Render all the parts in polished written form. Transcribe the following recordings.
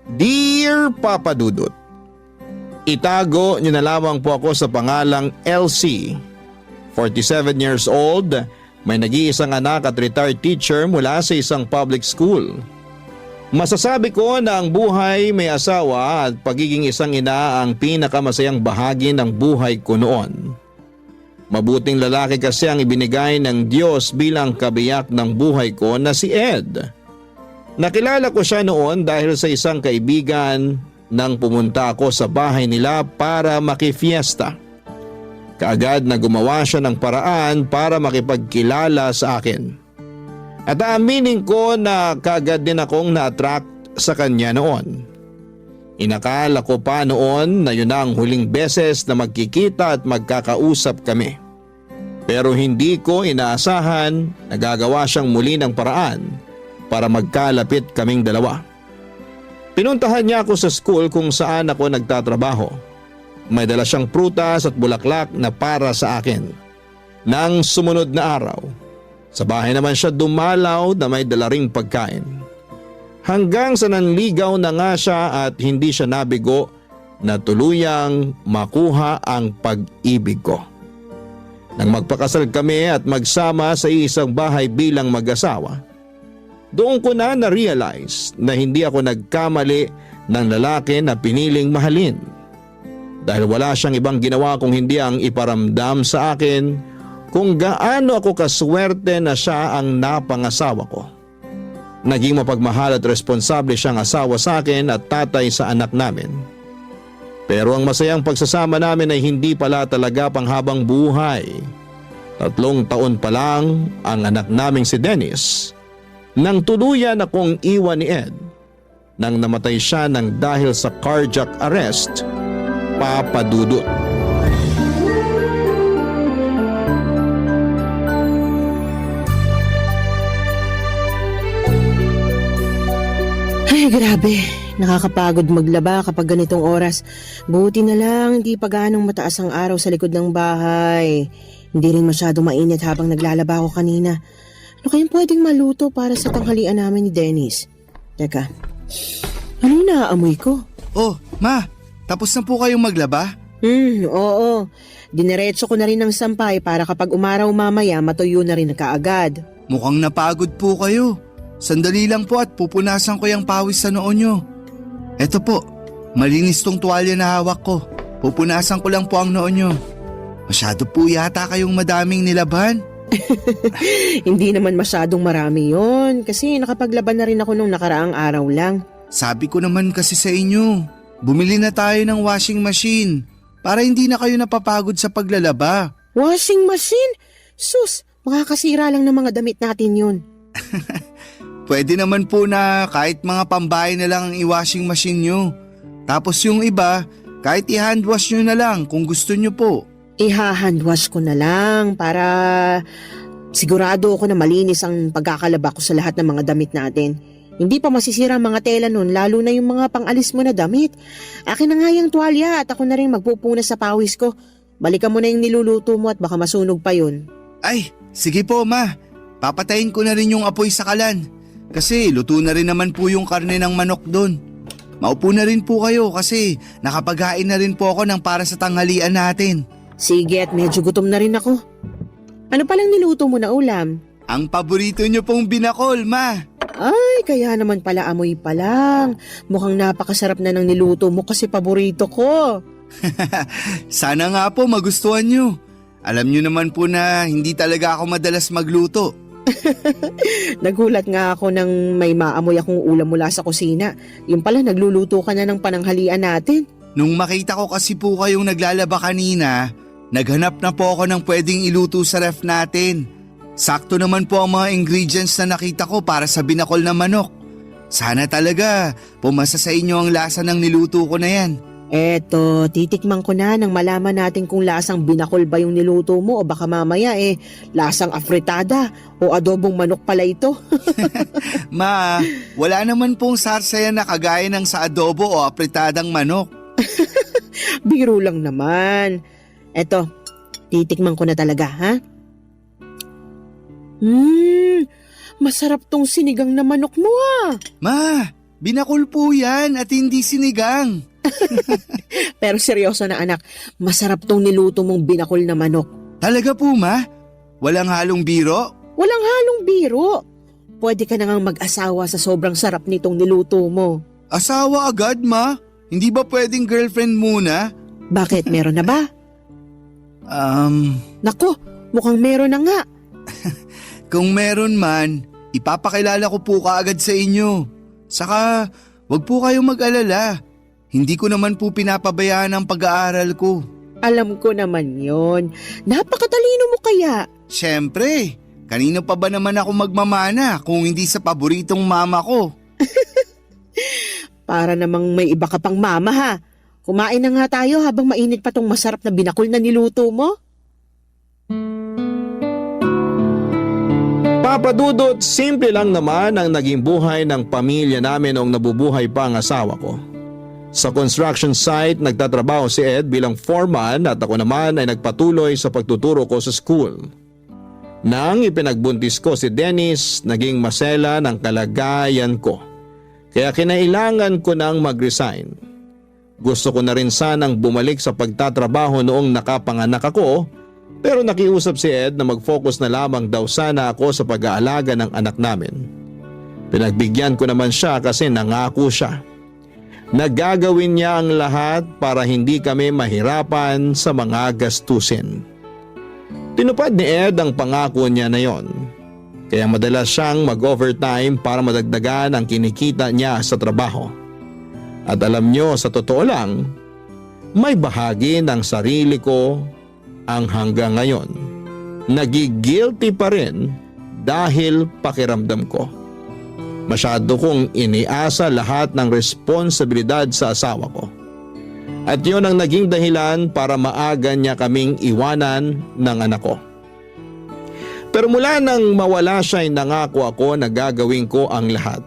Dear Papa Dudut, itago niyo na lamang po ako sa pangalang LC. 47 years old, may nag-iisang anak at retired teacher mula sa isang public school. Masasabi ko na ang buhay may asawa at pagiging isang ina ang pinakamasayang bahagi ng buhay ko noon. Mabuting lalaki kasi ang ibinigay ng Diyos bilang kabiyak ng buhay ko na si Ed. Nakilala ko siya noon dahil sa isang kaibigan nang pumunta ako sa bahay nila para makifiesta. Kaagad na gumawa siya ng paraan para makipagkilala sa akin. At aaminin ko na kaagad din akong na-attract sa kanya noon. Inakala ko pa noon na yun ang huling beses na magkikita at magkakausap kami. Pero hindi ko inaasahan na gagawa siyang muli ng paraan para magkalapit kaming dalawa. Pinuntahan niya ako sa school kung saan ako nagtatrabaho. May dala siyang prutas at bulaklak na para sa akin. Nang sumunod na araw, sa bahay naman siya dumalaw na may dala ring pagkain. Hanggang sa nanligaw na nga siya at hindi siya nabigo na tuluyang makuha ang pag-ibig ko. Nang magpakasal kami at magsama sa isang bahay bilang mag-asawa, doon ko na-realize na hindi ako nagkamali ng lalaki na piniling mahalin. Dahil wala siyang ibang ginawa kung hindi ang iparamdam sa akin kung gaano ako kaswerte na siya ang napangasawa ko. Naging mapagmahal at responsable siyang asawa sa akin at tatay sa anak namin. Pero ang masayang pagsasama namin ay hindi pala talaga panghabang buhay. 3 taon pa lang ang anak naming si Dennis nang tuluyan akong iwan ni Ed nang namatay siya ng dahil sa cardiac arrest, Papa Dudut. Ay, grabe. Nakakapagod maglaba kapag ganitong oras. Buti na lang hindi pa gaanong mataas ang araw sa likod ng bahay. Hindi rin masyado mainit habang naglalaba ako kanina. Ano kayang pwedeng maluto para sa tanghalian namin ni Dennis? Teka, ano yung naaamoy ko? Oh, Ma, tapos na po kayong maglaba? Oo. Dineretso ko na rin ng sampay para kapag umaraw mamaya matuyo na rin na kaagad. Mukhang napagod po kayo. Sandali lang po at pupunasan ko yung pawis sa noo nyo. Eto po, malinis tong tuwalya na hawak ko. Pupunasan ko lang po ang noo nyo. Masyado po yata kayong madaming nilaban. Hindi naman masyadong marami yon kasi nakapaglaban na rin ako nung nakaraang araw lang. Sabi ko naman kasi sa inyo, bumili na tayo ng washing machine para hindi na kayo napapagod sa paglalaba. Washing machine? Sus, makakasira lang ng mga damit natin yun. Pwede naman po na kahit mga pambahay na lang ang i-washing machine nyo. Tapos yung iba, kahit i-handwash nyo na lang kung gusto nyo po. Iha-handwash ko na lang para sigurado ako na malinis ang pagkakalaba ko sa lahat ng mga damit natin. Hindi pa masisira ang mga tela nun, lalo na yung mga pangalis mo na damit. Akin na nga yung tuwalya at ako na rin magpupunas sa pawis ko. Balikan mo na yung niluluto mo at baka masunog pa yun. Ay, sige po Ma. Papatayin ko na rin yung apoy sa kalan. Kasi luto na rin naman po yung karne ng manok doon. Maupo na rin po kayo kasi nakapaghain na rin po ako ng para sa tanghalian natin. Sige, at medyo gutom na rin ako. Ano palang niluto mo na ulam? Ang paborito nyo pong binakol, Ma. Ay, kaya naman pala amoy pa lang. Mukhang napakasarap na ng niluto mo kasi paborito ko. Sana nga po magustuhan nyo. Alam nyo naman po na hindi talaga ako madalas magluto. Nagulat nga ako nang may maamoy akong ulam mula sa kusina. Yung pala nagluluto ka na ng pananghalian natin. Nung makita ko kasi po kayong naglalaba kanina, naghanap na po ako ng pwedeng iluto sa ref natin. Sakto naman po ang mga ingredients na nakita ko para sa binakol na manok. Sana talaga pumasa sa inyo ang lasa ng niluto ko na yan. Eto, titikman ko na nang malaman natin kung lasang binakol ba yung niluto mo o baka mamaya lasang afritada o adobong manok pala ito. Ma, wala naman pong sarsaya na kagaya ng sa adobo o apritadang manok. Biro lang naman. Eto, titikman ko na talaga, ha? Masarap tong sinigang na manok mo, ha? Ma, Binakol po yan at hindi sinigang. Pero seryoso na anak, masarap tong niluto mong binakol na manok. Talaga po, Ma? Walang halong biro? Walang halong biro. Pwede ka na ngang mag-asawa sa sobrang sarap nitong niluto mo. Asawa agad, Ma? Hindi ba pwedeng girlfriend muna? Bakit, meron na ba? Nako, mukhang meron na nga. Kung meron man, ipapakilala ko po kaagad sa inyo. Saka, wag po kayong mag-alala. Hindi ko naman po pinapabayaan ang pag-aaral ko. Alam ko naman yon. Napakatalino mo kaya. Siyempre, kanino pa ba naman ako magmamana kung hindi sa paboritong mama ko? Para namang may iba ka pang mama ha. Kumain na nga tayo habang mainit pa tong masarap na binakol na niluto mo. Papa Dudut, simple lang naman ang naging buhay ng pamilya namin noong nabubuhay pa ang asawa ko. Sa construction site, nagtatrabaho si Ed bilang foreman at ako naman ay nagpatuloy sa pagtuturo ko sa school. Nang ipinagbuntis ko si Dennis, naging masela ng kalagayan ko. Kaya kinailangan ko nang mag-resign. Gusto ko na rin sanang bumalik sa pagtatrabaho noong nakapanganak ako, pero nakiusap si Ed na mag-focus na lamang daw sana ako sa pag-aalaga ng anak namin. Pinagbigyan ko naman siya kasi nangako siya. Nagagawin niya ang lahat para hindi kami mahirapan sa mga gastusin. Tinupad ni Ed ang pangako niya na yon. Kaya madalas siyang mag-overtime para madagdagan ang kinikita niya sa trabaho. At alam niyo, sa totoo lang, may bahagi ng sarili ko ang hanggang ngayon nagigilty pa rin dahil pakiramdam ko. Masyado kong iniasa lahat ng responsibilidad sa asawa ko. At yun ang naging dahilan para maaga niya kaming iwanan ng anak ko. Pero mula nang mawala siya ay nangako ako na gagawin ko ang lahat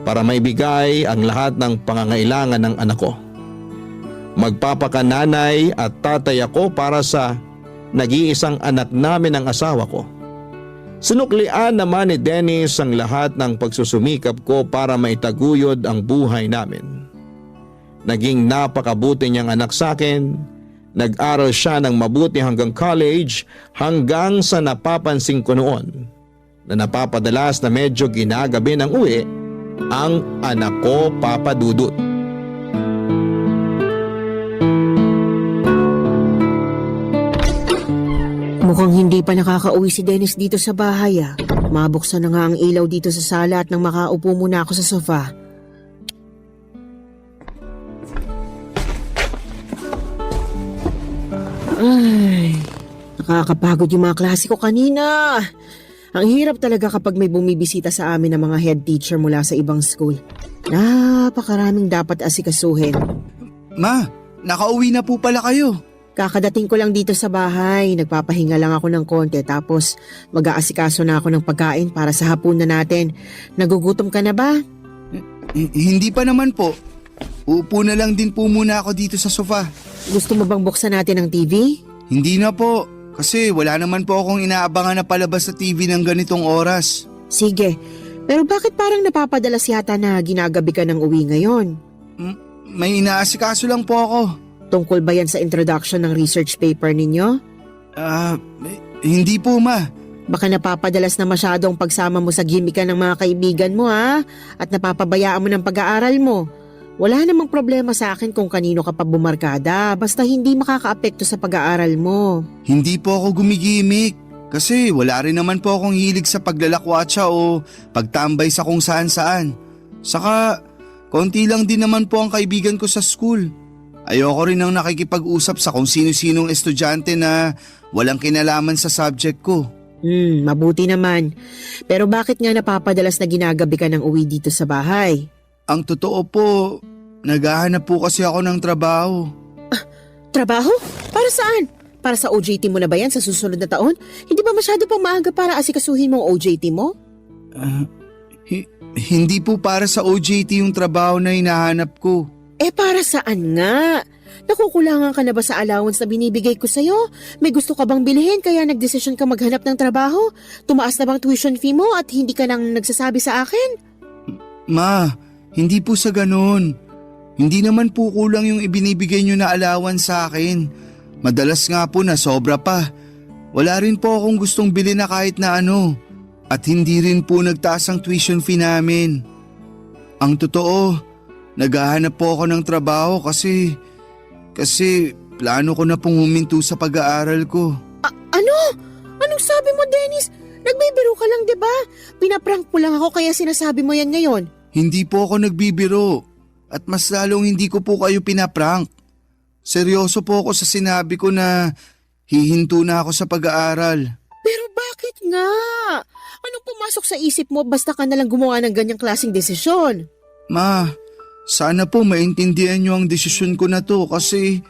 para maibigay ang lahat ng pangangailangan ng anak ko. Magpapakananay at tatay ako para sa nag-iisang anak namin ng asawa ko. Sinuklian naman ni Dennis ang lahat ng pagsusumikap ko para maitaguyod ang buhay namin. Naging napakabuti niyang anak sa akin. Nag-aral siya ng mabuti hanggang college hanggang sa napapansin ko noon na napapadalas na medyo ginagabi ng uwi ang anak ko, Papa Dudut. Mukhang hindi pa nakakauwi si Dennis dito sa bahay ah. Mabuksan na nga ang ilaw dito sa sala at nang makaupo muna ako sa sofa. Ay, nakakapagod yung mga klase ko kanina. Ang hirap talaga kapag may bumibisita sa amin ng mga head teacher mula sa ibang school. Napakaraming dapat asikasuhin. Ma, nakauwi na po pala kayo. Kakadating ko lang dito sa bahay, nagpapahinga lang ako ng konti tapos mag-aasikaso na ako ng pagkain para sa hapunan natin. Nagugutom ka na ba? Hindi pa naman po. Uupo na lang din po muna ako dito sa sofa. Gusto mo bang buksan natin ang TV? Hindi na po, kasi wala naman po akong inaabangan na palabas sa TV ng ganitong oras. Sige, pero bakit parang napapadalas yata na ginagabi ka ng uwi ngayon? May inaasikaso lang po ako. Tungkol ba yan sa introduction ng research paper ninyo? Hindi po, Ma. Baka napapadalas na masyadong pagsama mo sa gimikan ng mga kaibigan mo ha? At napapabayaan mo ng pag-aaral mo. Wala namang problema sa akin kung kanino ka pa bumarkada, basta hindi makakaapekto sa pag-aaral mo. Hindi po ako gumigimik. Kasi wala rin naman po akong hilig sa paglalakwatsa o pagtambay sa kung saan-saan. Saka, konti lang din naman po ang kaibigan ko sa school. Ayoko rin ang nakikipag-usap sa kung sino-sinong estudyante na walang kinalaman sa subject ko. Mabuti naman. Pero bakit nga napapadalas na ginagabi ka ng uwi dito sa bahay? Ang totoo po, naghahanap po kasi ako ng trabaho. Trabaho? Para saan? Para sa OJT mo na ba yan sa susunod na taon? Hindi ba masyado pang maaga para asikasuhin mo ang OJT mo? Hindi po para sa OJT yung trabaho na hinahanap ko. Para saan nga? Nakukulangan ka na ba sa allowance na binibigay ko sa'yo? May gusto ka bang bilhin kaya nagdesisyon ka maghanap ng trabaho? Tumaas na bang tuition fee mo at hindi ka nang nagsasabi sa akin? Ma, Hindi po sa ganun. Hindi naman po kulang yung ibinibigay nyo na allowance sa akin. Madalas nga po na sobra pa. Wala rin po akong gustong bilhin na kahit na ano. At hindi rin po nagtaas ang tuition fee namin. Ang totoo, naghahanap po ako ng trabaho kasi plano ko na pong huminto sa pag-aaral ko. Ano? Anong sabi mo, Dennis? Nagbibiro ka lang, di ba? Pinaprank mo lang ako kaya sinasabi mo yan ngayon. Hindi po ako nagbibiro. At mas lalong hindi ko po kayo pinaprank. Seryoso po ako sa sinabi ko na hihinto na ako sa pag-aaral. Pero bakit nga? Anong pumasok sa isip mo basta ka nalang gumawa ng ganyang klaseng desisyon? Ma, sana po maintindihan niyo ang desisyon ko na to kasi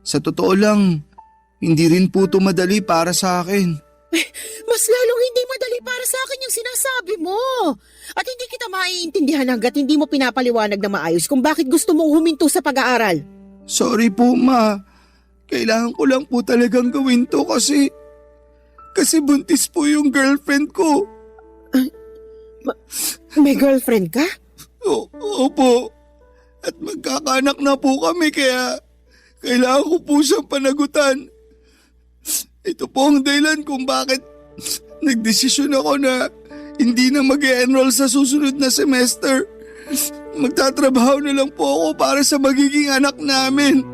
sa totoo lang, hindi rin po ito madali para sa akin. Mas lalong hindi madali para sa akin yung sinasabi mo. At hindi kita maiintindihan hanggat hindi mo pinapaliwanag na maayos kung bakit gusto mong huminto sa pag-aaral. Sorry po, Ma. Kailangan ko lang po talagang gawin to kasi buntis po yung girlfriend ko. May girlfriend ka? Opo. At magkakaanak na po kami kaya kailangan ko po siyang panagutan. Ito po ang dahilan kung bakit nagdesisyon ako na hindi na mag-e-enroll sa susunod na semester. Magtatrabaho na lang po ako para sa magiging anak namin.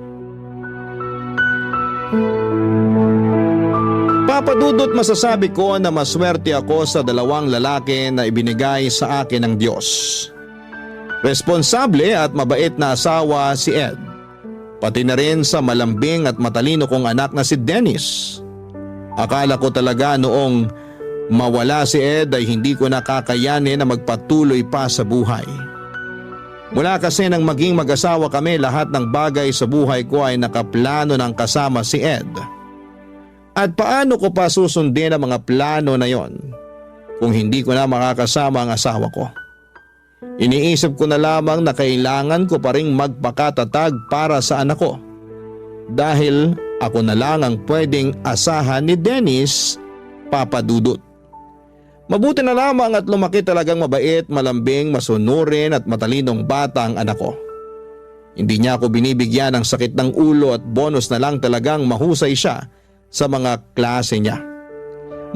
Papa Dudut, masasabi ko na maswerte ako sa dalawang lalaki na ibinigay sa akin ng Diyos. Responsable at mabait na asawa si Ed. Pati na rin sa malambing at matalino kong anak na si Dennis. Akala ko talaga noong mawala si Ed ay hindi ko nakakayanin na magpatuloy pa sa buhay. Mula kasi nang maging mag-asawa kami, lahat ng bagay sa buhay ko ay nakaplano ng kasama si Ed. At paano ko pa susundin ang mga plano na yon kung hindi ko na makakasama ang asawa ko? Iniisip ko na lamang na kailangan ko pa ring magpakatatag para sa anak ko. Dahil ako na lang ang pwedeng asahan ni Dennis, Papa Dudut. Mabuti na lamang at lumaki talagang mabait, malambing, masunurin at matalinong bata ang anak ko. Hindi niya ako binibigyan ng sakit ng ulo at bonus na lang talagang mahusay siya sa mga klase niya.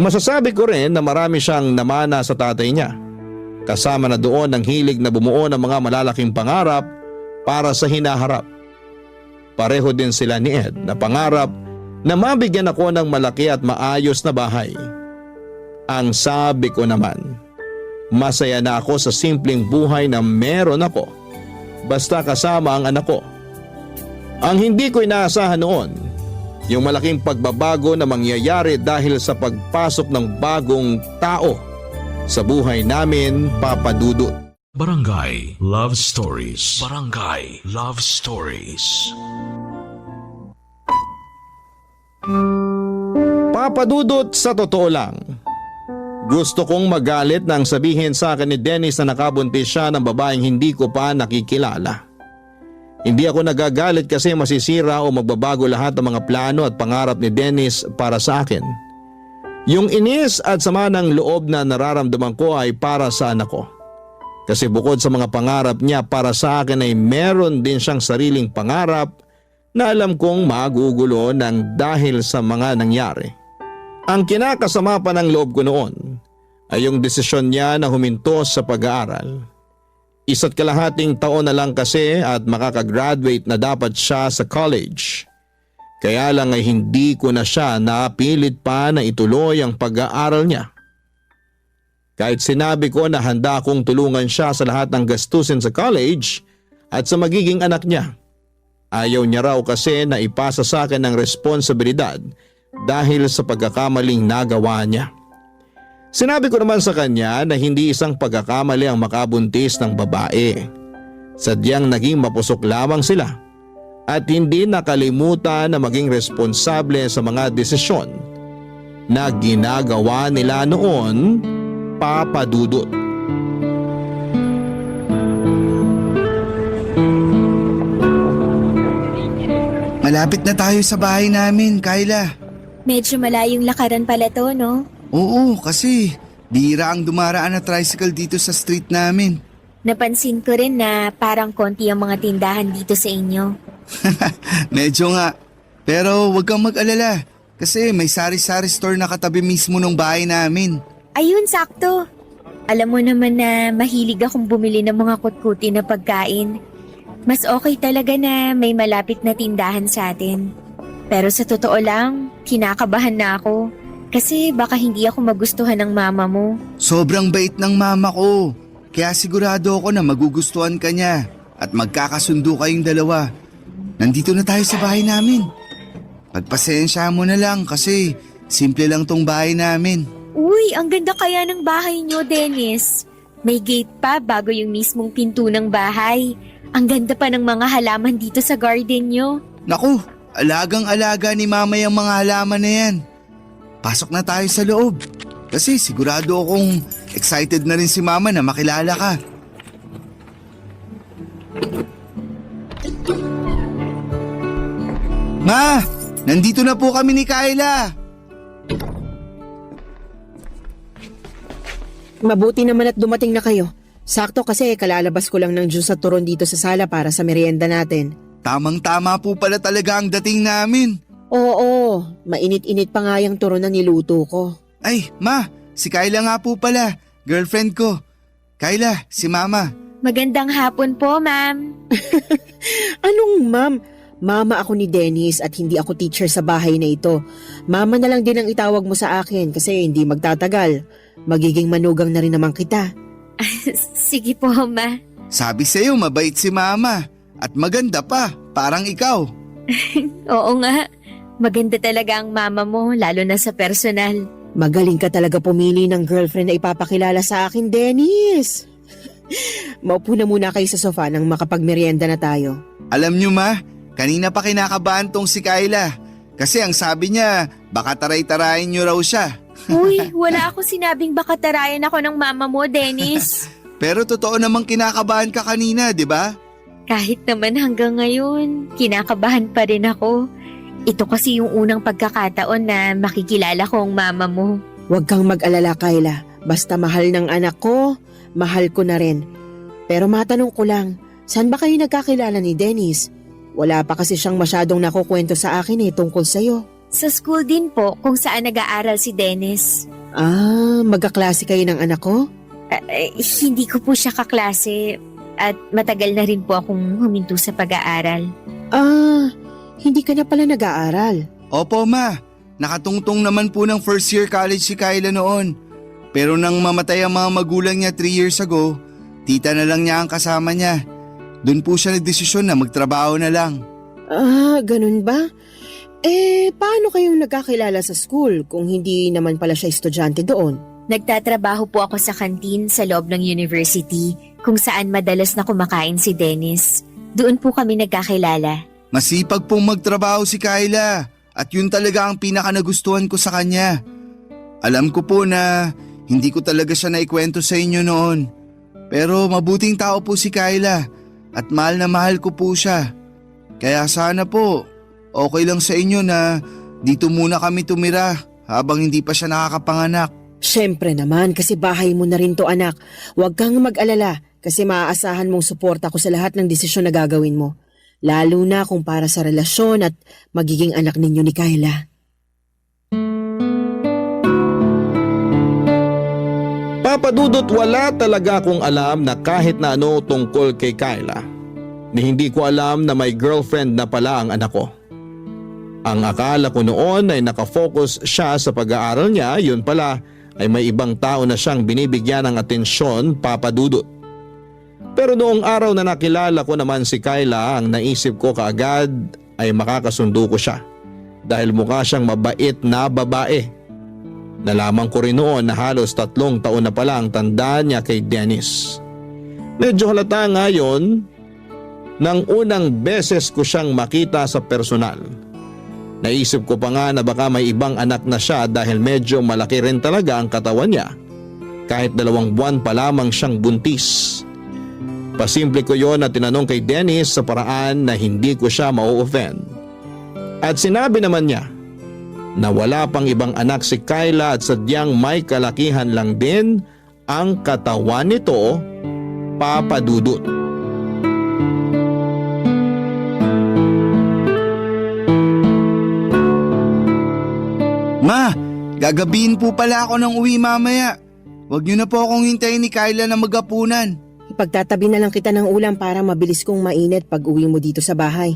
Masasabi ko rin na marami siyang namana sa tatay niya. Kasama na doon ang hilig na bumuo ng mga malalaking pangarap para sa hinaharap. Pareho din sila ni Ed na pangarap na mabigyan ako ng malaki at maayos na bahay. Ang sabi ko naman, masaya na ako sa simpleng buhay na meron ako basta kasama ang anak ko. Ang hindi ko inaasahan noon, yung malaking pagbabago na mangyayari dahil sa pagpasok ng bagong tao sa buhay namin, Papa Dudut. Barangay Love Stories. Barangay Love Stories. Papa Dudut, sa totoo lang, gusto kong magalit nang sabihin sa akin ni Dennis na nakabuntis siya ng babaeng hindi ko pa nakikilala. Hindi ako nagagalit kasi masisira o magbabago lahat ng mga plano at pangarap ni Dennis para sa akin. Yung inis at sama ng loob na nararamdaman ko ay para sa anak ko. Kasi bukod sa mga pangarap niya para sa akin ay meron din siyang sariling pangarap na alam kong magugulo ng dahil sa mga nangyari. Ang kinakasama pa ng loob ko noon ay yung desisyon niya na huminto sa pag-aaral. 1.5 taon na lang kasi at makakagraduate na dapat siya sa college. Kaya lang ay hindi ko na siya napilit pa na ituloy ang pag-aaral niya. Kahit sinabi ko na handa akong tulungan siya sa lahat ng gastusin sa college at sa magiging anak niya. Ayaw niya raw kasi na ipasa sa akin ang responsibilidad dahil sa pagkakamaling nagawa niya. Sinabi ko naman sa kanya na hindi isang pagkakamali ang makabuntis ng babae. Sadyang naging mapusok lamang sila at hindi nakalimutan na maging responsable sa mga desisyon na ginagawa nila noon, Papa Dudut. Malapit na tayo sa bahay namin, Kyla. Medyo malayong lakaran pala to, no? Oo, kasi bihira ang dumaraan na tricycle dito sa street namin. Napansin ko rin na parang konti ang mga tindahan dito sa inyo. Medyo nga. Pero wag kang mag-alala. Kasi may sari-sari store na katabi mismo ng bahay namin. Ayun, sakto. Alam mo naman na mahilig akong bumili ng mga kutkuti na pagkain. Mas okay talaga na may malapit na tindahan sa atin. Pero sa totoo lang, kinakabahan na ako. Kasi baka hindi ako magustuhan ng mama mo. Sobrang bait ng mama ko. Kaya sigurado ako na magugustuhan ka niya. At magkakasundo kayong dalawa. Nandito na tayo sa bahay namin. Pagpasensya mo na lang kasi simple lang tong bahay namin. Uy, ang ganda kaya ng bahay niyo, Dennis. May gate pa bago yung mismong pinto ng bahay. Ang ganda pa ng mga halaman dito sa garden niyo. Naku, alagang-alaga ni mama yung mga halaman na yan. Pasok na tayo sa loob. Kasi sigurado akong excited na rin si mama na makilala ka. Ma, nandito na po kami ni Kyla. Mabuti naman at dumating na kayo. Sakto kasi kalalabas ko lang ng juice at turon dito sa sala para sa merienda natin. Tamang-tama po pala talaga ang dating namin. Oo, mainit-init pa nga yung turon na niluto ko. Ay, ma, si Kyla nga po pala, girlfriend ko. Kyla, si mama. Magandang hapon po, ma'am. Anong ma'am? Mama ako ni Dennis at hindi ako teacher sa bahay na ito. Mama na lang din ang itawag mo sa akin kasi hindi magtatagal. Magiging manugang na rin naman kita. Sige po, ma. Sabi sa'yo mabait si mama at maganda pa, parang ikaw. Oo nga. Maganda talaga ang mama mo, lalo na sa personal. Magaling ka talaga pumili ng girlfriend na ipapakilala sa akin, Dennis. Maupo na muna kayo sa sofa nang makapagmerienda na tayo. Alam nyo ma, kanina pa kinakabahan tong si Kyla. Kasi ang sabi niya, baka taray-tarayin nyo raw siya. Uy, wala ako sinabing baka tarayan ako ng mama mo, Dennis. Pero totoo namang kinakabahan ka kanina, di ba? Kahit naman hanggang ngayon, kinakabahan pa rin ako. Ito kasi yung unang pagkakataon na makikilala ko ang mama mo. Huwag kang mag-alala, Kyla. Basta mahal ng anak ko, mahal ko na rin. Pero matanong ko lang, saan ba kayo nagkakilala ni Dennis? Wala pa kasi siyang masyadong nakukwento sa akin tungkol sa'yo. Sa school din po kung saan nag-aaral si Dennis. Magkaklase kayo ng anak ko? Hindi ko po siya kaklase at matagal na rin po akong huminto sa pag-aaral. Hindi ka na pala nag-aaral. Opo ma, nakatungtong naman po ng first year college si Kyla noon. Pero nang mamatay ang mga magulang niya 3 years ago, tita na lang niya ang kasama niya. Doon po siya nagdesisyon na magtrabaho na lang. Ganun ba? Paano kayong nagkakilala sa school kung hindi naman pala siya estudyante doon? Nagtatrabaho po ako sa kantin sa loob ng university kung saan madalas na kumakain si Dennis. Doon po kami nagkakilala. Masipag pong magtrabaho si Kyla at yun talaga ang pinaka nagustuhan ko sa kanya. Alam ko po na hindi ko talaga siya naikwento sa inyo noon. Pero mabuting tao po si Kyla at mahal na mahal ko po siya. Kaya sana po, okay lang sa inyo na dito muna kami tumira habang hindi pa siya nakakapanganak. Siyempre naman kasi bahay mo na rin to, anak. Huwag kang mag-alala kasi maaasahan mong suporta ko sa lahat ng desisyon na gagawin mo. Lalo na kung para sa relasyon at magiging anak ninyo ni Kyla. Papa Dudut, wala talaga akong alam na kahit na ano tungkol kay Kyla. Ni hindi ko alam na may girlfriend na pala ang anak ko. Ang akala ko noon ay nakafocus siya sa pag-aaral niya, yun pala ay may ibang tao na siyang binibigyan ng atensyon, Papa Dudut. Pero noong araw na nakilala ko naman si Kyla, ang naisip ko kaagad ay makakasundo ko siya dahil mukha siyang mabait na babae. Nalaman ko rin noon na halos 3 taon na pala ang tanda niya kay Dennis. Medyo halata nga yun nang unang beses ko siyang makita sa personal. Naisip ko pa nga na baka may ibang anak na siya dahil medyo malaki rin talaga ang katawan niya. Kahit 2 buwan pa lamang siyang buntis. Pasimple ko yon at tinanong kay Dennis sa paraan na hindi ko siya ma-offend. At sinabi naman niya na wala pang ibang anak si Kyla at sadyang may kalakihan lang din ang katawan nito Papa Dudut. Ma, gagabihin po pala ako ng uwi mamaya. Huwag niyo na po akong hintayin ni Kyla na magapunan. Ipagtatabi na lang kita ng ulam para mabilis kong mainit pag uwi mo dito sa bahay.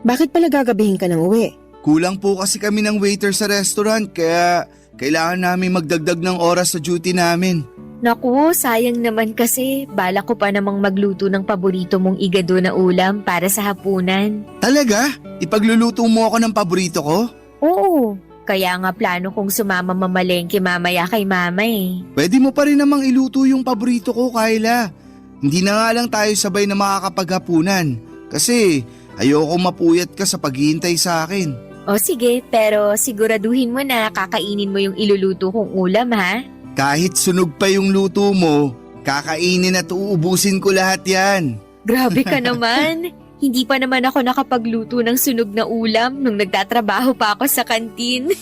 Bakit pala gagabihin ka ng uwi? Kulang po kasi kami ng waiter sa restaurant kaya kailangan namin magdagdag ng oras sa duty namin. Naku, sayang naman kasi bala ko pa namang magluto ng paborito mong igado na ulam para sa hapunan. Talaga? Ipagluluto mo ako ng paborito ko? Oo, kaya nga plano kong sumama mamalengke mamaya kay mama eh. Pwede mo pa rin namang iluto yung paborito ko, Kyla. Hindi na nga lang tayo sabay na makakapaghapunan kasi ayoko mapuyat ka sa paghihintay sa akin. O sige, pero siguraduhin mo na kakainin mo yung iluluto kong ulam ha? Kahit sunog pa yung luto mo, kakainin at uubusin ko lahat yan. Grabe ka naman! Hindi pa naman ako nakapagluto ng sunog na ulam nung nagtatrabaho pa ako sa kantin.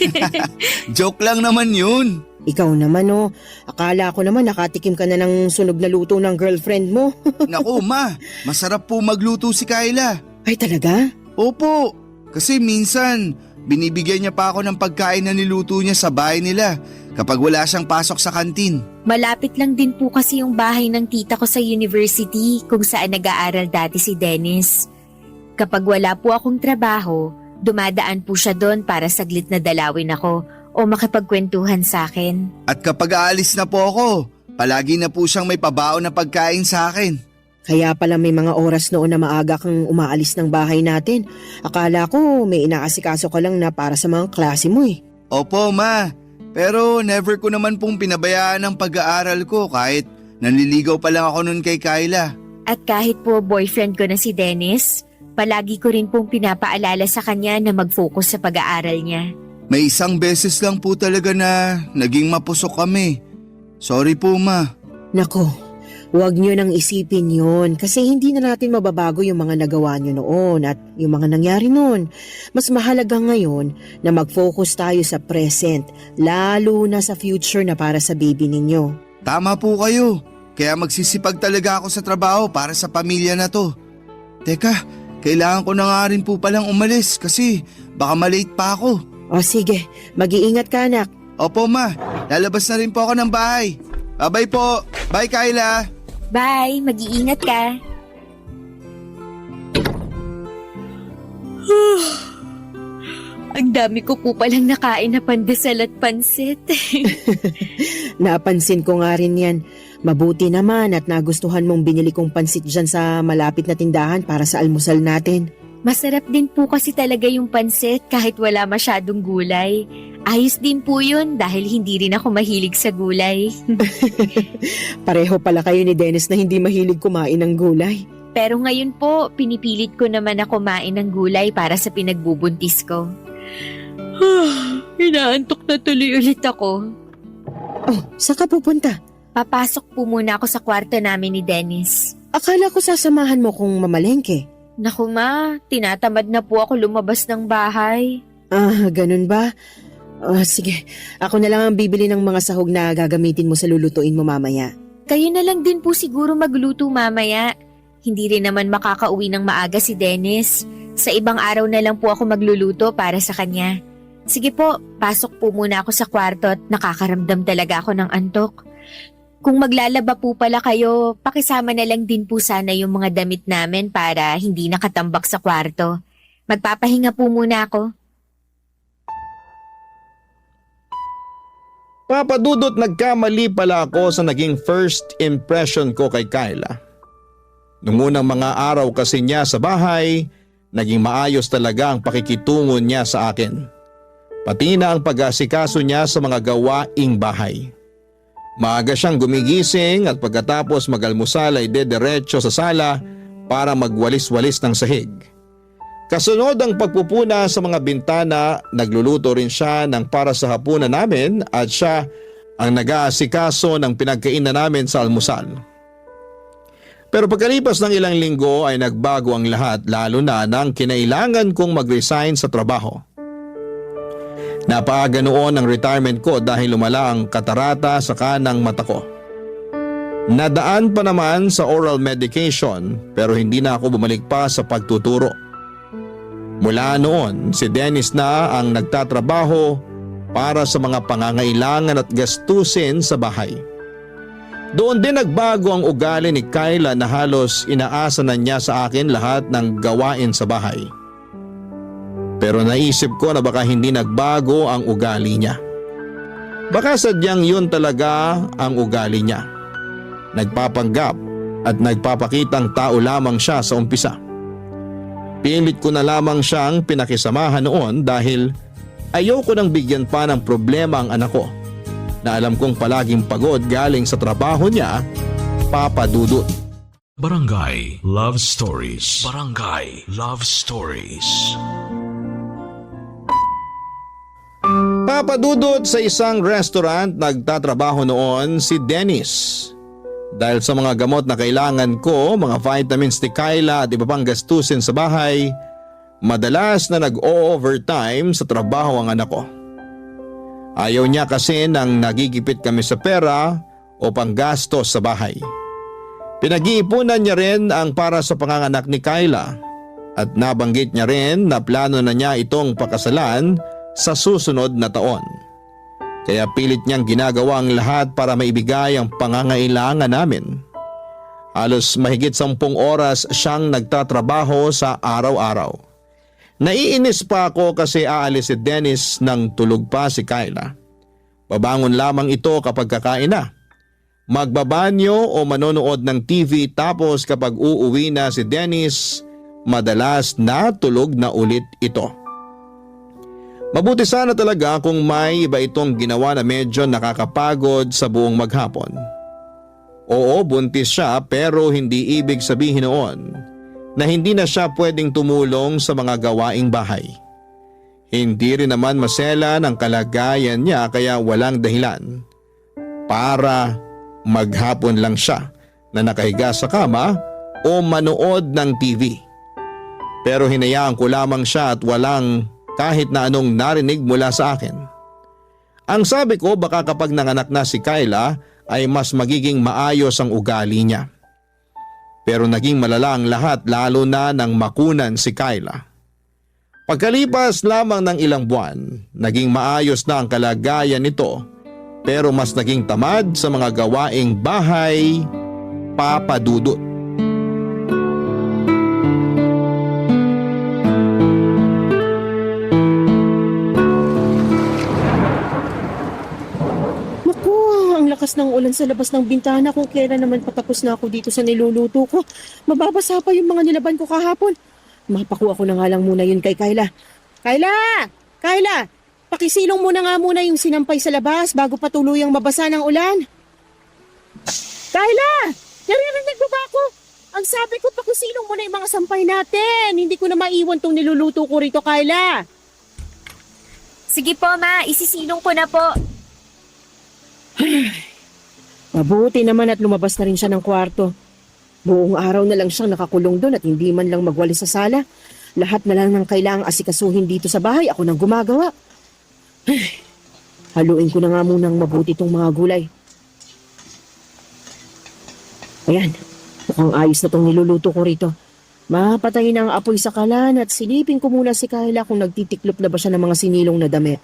Joke lang naman yun. Ikaw naman oh, akala ko naman nakatikim ka na ng sunog na luto ng girlfriend mo. Naku ma, masarap po magluto si Kyla. Ay talaga? Opo, kasi minsan binibigyan niya pa ako ng pagkain na niluto niya sa bahay nila kapag wala siyang pasok sa kantin. Malapit lang din po kasi yung bahay ng tita ko sa university kung saan nag-aaral dati si Dennis. Kapag wala po akong trabaho, dumadaan po siya doon para saglit na dalawin ako o makipagkwentuhan sa akin. At kapag aalis na po ako, palagi na po siyang may pabaon na pagkain sa akin. Kaya pala may mga oras noon na maaga kang umaalis ng bahay natin. Akala ko may inaasikaso ka lang na para sa mga klase mo eh. Opo ma, pero never ko naman pong pinabayaan ang pag-aaral ko kahit nanliligaw pa lang ako nun kay Kyla. At kahit po boyfriend ko na si Dennis, palagi ko rin pong pinapaalala sa kanya na mag-focus sa pag-aaral niya. May isang beses lang po talaga na naging mapusok kami. Sorry po ma. Nako, huwag nyo nang isipin yon kasi hindi na natin mababago yung mga nagawa nyo noon at yung mga nangyari noon. Mas mahalaga ngayon na mag-focus tayo sa present, lalo na sa future na para sa baby ninyo. Tama po kayo. Kaya magsisipag talaga ako sa trabaho para sa pamilya na to. Teka, kailangan ko na nga rin po palang umalis kasi baka malate pa ako. O sige, mag-iingat ka anak. Opo ma, lalabas na rin po ako ng bahay. Bye po. Bye Kyla. Bye, mag-iingat ka. Ang dami ko po palang nakain na pandesal at pansit. Napansin ko nga rin yan. Mabuti naman at nagustuhan mong binili kong pansit dyan sa malapit na tindahan para sa almusal natin. Masarap din po kasi talaga yung pansit kahit wala masyadong gulay. Ayos din po yun dahil hindi rin ako mahilig sa gulay. Pareho pala kayo ni Dennis na hindi mahilig kumain ng gulay. Pero ngayon po, pinipilit ko naman na kumain ng gulay para sa pinagbubuntis ko. Inaantok na tuloy ulit ako. Oh, saan ka pupunta? Papasok po muna ako sa kwarto namin ni Dennis. Akala ko sasamahan mo kung mamalengke. Naku ma, tinatamad na po ako lumabas ng bahay. Ah, ganun ba? Sige, ako na lang ang bibili ng mga sahog na gagamitin mo sa lulutuin mo mamaya. Kayo na lang din po siguro magluto mamaya. Hindi rin naman makakauwi ng maaga si Dennis. Sa ibang araw na lang po ako magluluto para sa kanya. Sige po, pasok po muna ako sa kwarto at nakakaramdam talaga ako ng antok. Kung maglalaba po pala kayo, pakisama na lang din po sana yung mga damit namin para hindi nakatambak sa kwarto. Magpapahinga po muna ako. Papa Dudut, nagkamali pala ako sa naging first impression ko kay Kyla. Nung unang mga araw kasi niya sa bahay, naging maayos talaga ang pakikitungo niya sa akin. Pati na ang pag-asikaso niya sa mga gawaing bahay. Maaga siyang gumigising at pagkatapos mag-almusal ay dediretso sa sala para magwalis-walis ng sahig. Kasunod ang pagpupuna sa mga bintana, nagluluto rin siya ng para sa hapunan namin at siya ang nag-aasikaso ng pinagkainan namin sa almusal. Pero pagkalipas ng ilang linggo ay nagbago ang lahat, lalo na nang kinailangan kong mag-resign sa trabaho. Napaaga noon ang retirement ko dahil lumala ang katarata sa kanang mata ko. Nadaan pa naman sa oral medication pero hindi na ako bumalik pa sa pagtuturo. Mula noon, si Dennis na ang nagtatrabaho para sa mga pangangailangan at gastusin sa bahay. Doon din nagbago ang ugali ni Kyla na halos inaasa na niya sa akin lahat ng gawain sa bahay. Pero naisip ko na baka hindi nagbago ang ugali niya. Baka sadyang yun talaga ang ugali niya. Nagpapanggap at nagpapakitang tao lamang siya sa umpisa. Pilit ko na lamang siyang pinakisamahan noon dahil ayoko nang bigyan pa ng problema ang anak ko na alam kong palaging pagod galing sa trabaho niya, Papa Dudut. Barangay Love Stories. Barangay Love Stories. Papa Dudut, sa isang restaurant nagtatrabaho noon si Dennis. Dahil sa mga gamot na kailangan ko, mga vitamins ni Kyla at iba pang gastusin sa bahay, madalas na nag-o-overtime sa trabaho ang anak ko. Ayaw niya kasi nang nagigipit kami sa pera o panggastos sa bahay. Pinag-iipunan niya rin ang para sa panganganak ni Kyla at nabanggit niya rin na plano na niya itong pakasalan sa susunod na taon. Kaya pilit niyang ginagawa ang lahat para maibigay ang pangangailangan namin. Halos mahigit 10 oras siyang nagtatrabaho sa araw-araw. Naiinis pa ako kasi aalis si Dennis nang tulog pa si Kyla. Babangon lamang ito kapag kakain na. Magbabanyo o manonood ng TV tapos kapag uuwi na si Dennis, madalas natulog na ulit ito. Mabuti sana talaga kung may iba itong ginawa na medyo nakakapagod sa buong maghapon. Oo, buntis siya pero hindi ibig sabihin noon na hindi na siya pwedeng tumulong sa mga gawaing bahay. Hindi rin naman masela ng kalagayan niya kaya walang dahilan para maghapon lang siya na nakahiga sa kama o manood ng TV. Pero hinayaan ko lamang siya at walang kahit na anong narinig mula sa akin. Ang sabi ko baka kapag nanganak na si Kyla ay mas magiging maayos ang ugali niya. Pero naging malala ang lahat lalo na nang makunan si Kyla. Pagkalipas lamang ng ilang buwan, naging maayos na ang kalagayan nito pero mas naging tamad sa mga gawaing bahay, Papa Dudut. Lakas ng ulan sa labas ng bintana kung kailan naman patapos na ako dito sa niluluto ko. Mababasa pa yung mga nilaban ko kahapon. Mapakuha ko na nga lang muna yun kay Kyla. Kyla! Kyla! Pakisilong muna nga muna yung sinampay sa labas bago patuluyang mabasa ng ulan. Kyla! Naririnig mo ba ako? Ang sabi ko pakisilong muna yung mga sampay natin. Hindi ko na maiwan tong niluluto ko rito, Kyla. Sige po, ma. Isisilong ko na po. Mabuti naman at lumabas na rin siya ng kwarto. Buong araw na lang siyang nakakulong doon at hindi man lang magwalis sa sala. Lahat na lang ng kailangang asikasuhin dito sa bahay, ako nang gumagawa. Haluin ko na nga munang mabuti itong mga gulay. Ayan, mukhang ayos na itong niluluto ko rito. Mapatayin ang apoy sa kalan at silipin ko muna si Kyla kung nagtitiklop na ba siya ng mga sinilong na damit.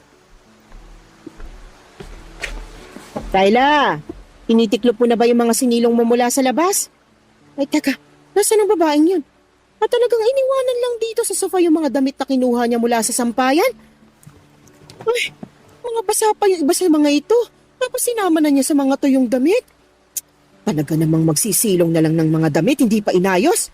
Kyla, tinitiklop mo na ba yung mga sinilong mo mula sa labas? Ay teka, nasaan ang babaeng yun? At talagang iniwanan lang dito sa sofa yung mga damit na kinuha niya mula sa sampayan? Ay, mga basa pa yung iba sa mga ito. Tapos sinama na niya sa mga to yung damit. Talaga namang magsisilong na lang ng mga damit, hindi pa inayos.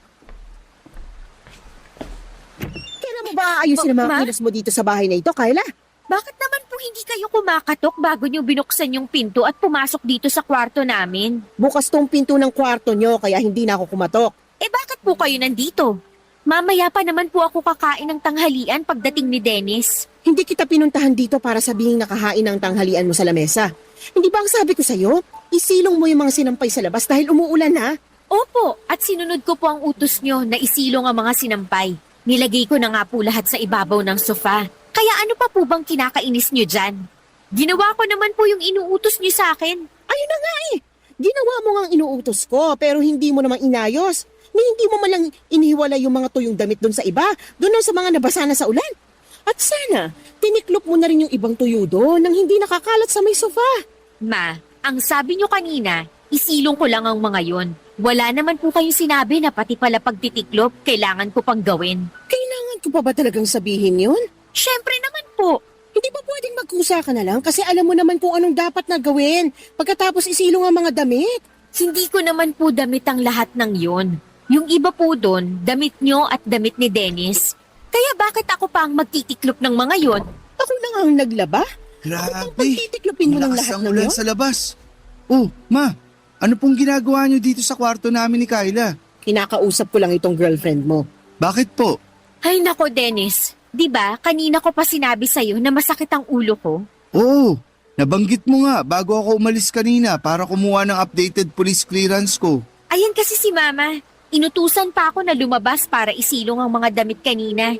Kailan mo ba ayusin ang mga kilos mo dito sa bahay na ito, Kyla? Bakit naman po hindi kayo kumakatok bago niyo binuksan yung pinto at pumasok dito sa kwarto namin? Bukas tong pinto ng kwarto nyo kaya hindi na ako kumatok. Eh bakit po kayo nandito? Mamaya pa naman po ako kakain ng tanghalian pagdating ni Dennis. Hindi kita pinuntahan dito para sabihing nakahain ng tanghalian mo sa lamesa. Hindi ba ang sabi ko sa'yo? Isilong mo yung mga sinampay sa labas dahil umuulan na. Opo, at sinunod ko po ang utos niyo na isilong ang mga sinampay. Nilagay ko na nga po lahat sa ibabaw ng sofa. Kaya ano pa po bang kinakainis niyo dyan? Ginawa ko naman po yung inuutos niyo sa akin. Ayun na nga eh. Ginawa mo ngang inuutos ko pero hindi mo naman inayos. Hindi mo malang inihiwalay yung mga tuyong damit doon sa iba, doon sa mga nabasa na sa ulan. At sana, tiniklop mo na rin yung ibang tuyo doon nang hindi nakakalat sa may sofa. Ma, ang sabi nyo kanina, isilong ko lang ang mga yon. Wala naman po kayong sinabi na pati pala pagtitiklop, kailangan ko pang gawin. Kailangan ko pa ba talagang sabihin yun? Syempre naman po. Hindi ba pwedeng magkusa ka na lang kasi alam mo naman kung anong dapat na gawin pagkatapos isilong ang mga damit? Hindi ko naman po damit ang lahat ng yon. Yung iba po doon, damit nyo at damit ni Dennis. Kaya bakit ako pa ang magtitiklop ng mga yon? Ako na nga ang naglaba? Grabe. Pagtitiklopin mo ng Malakas lahat ang ng ulan yun? sa labas. Oh, ma, ano pong ginagawa niyo dito sa kwarto namin ni Kyla? Kinakausap ko lang itong girlfriend mo. Bakit po? Ay nako Dennis, di ba kanina ko pa sinabi sa'yo na masakit ang ulo ko? Oo, nabanggit mo nga bago ako umalis kanina para kumuha ng updated police clearance ko. Ayan kasi si Mama. Inutusan pa ako na lumabas para isilong ang mga damit kanina.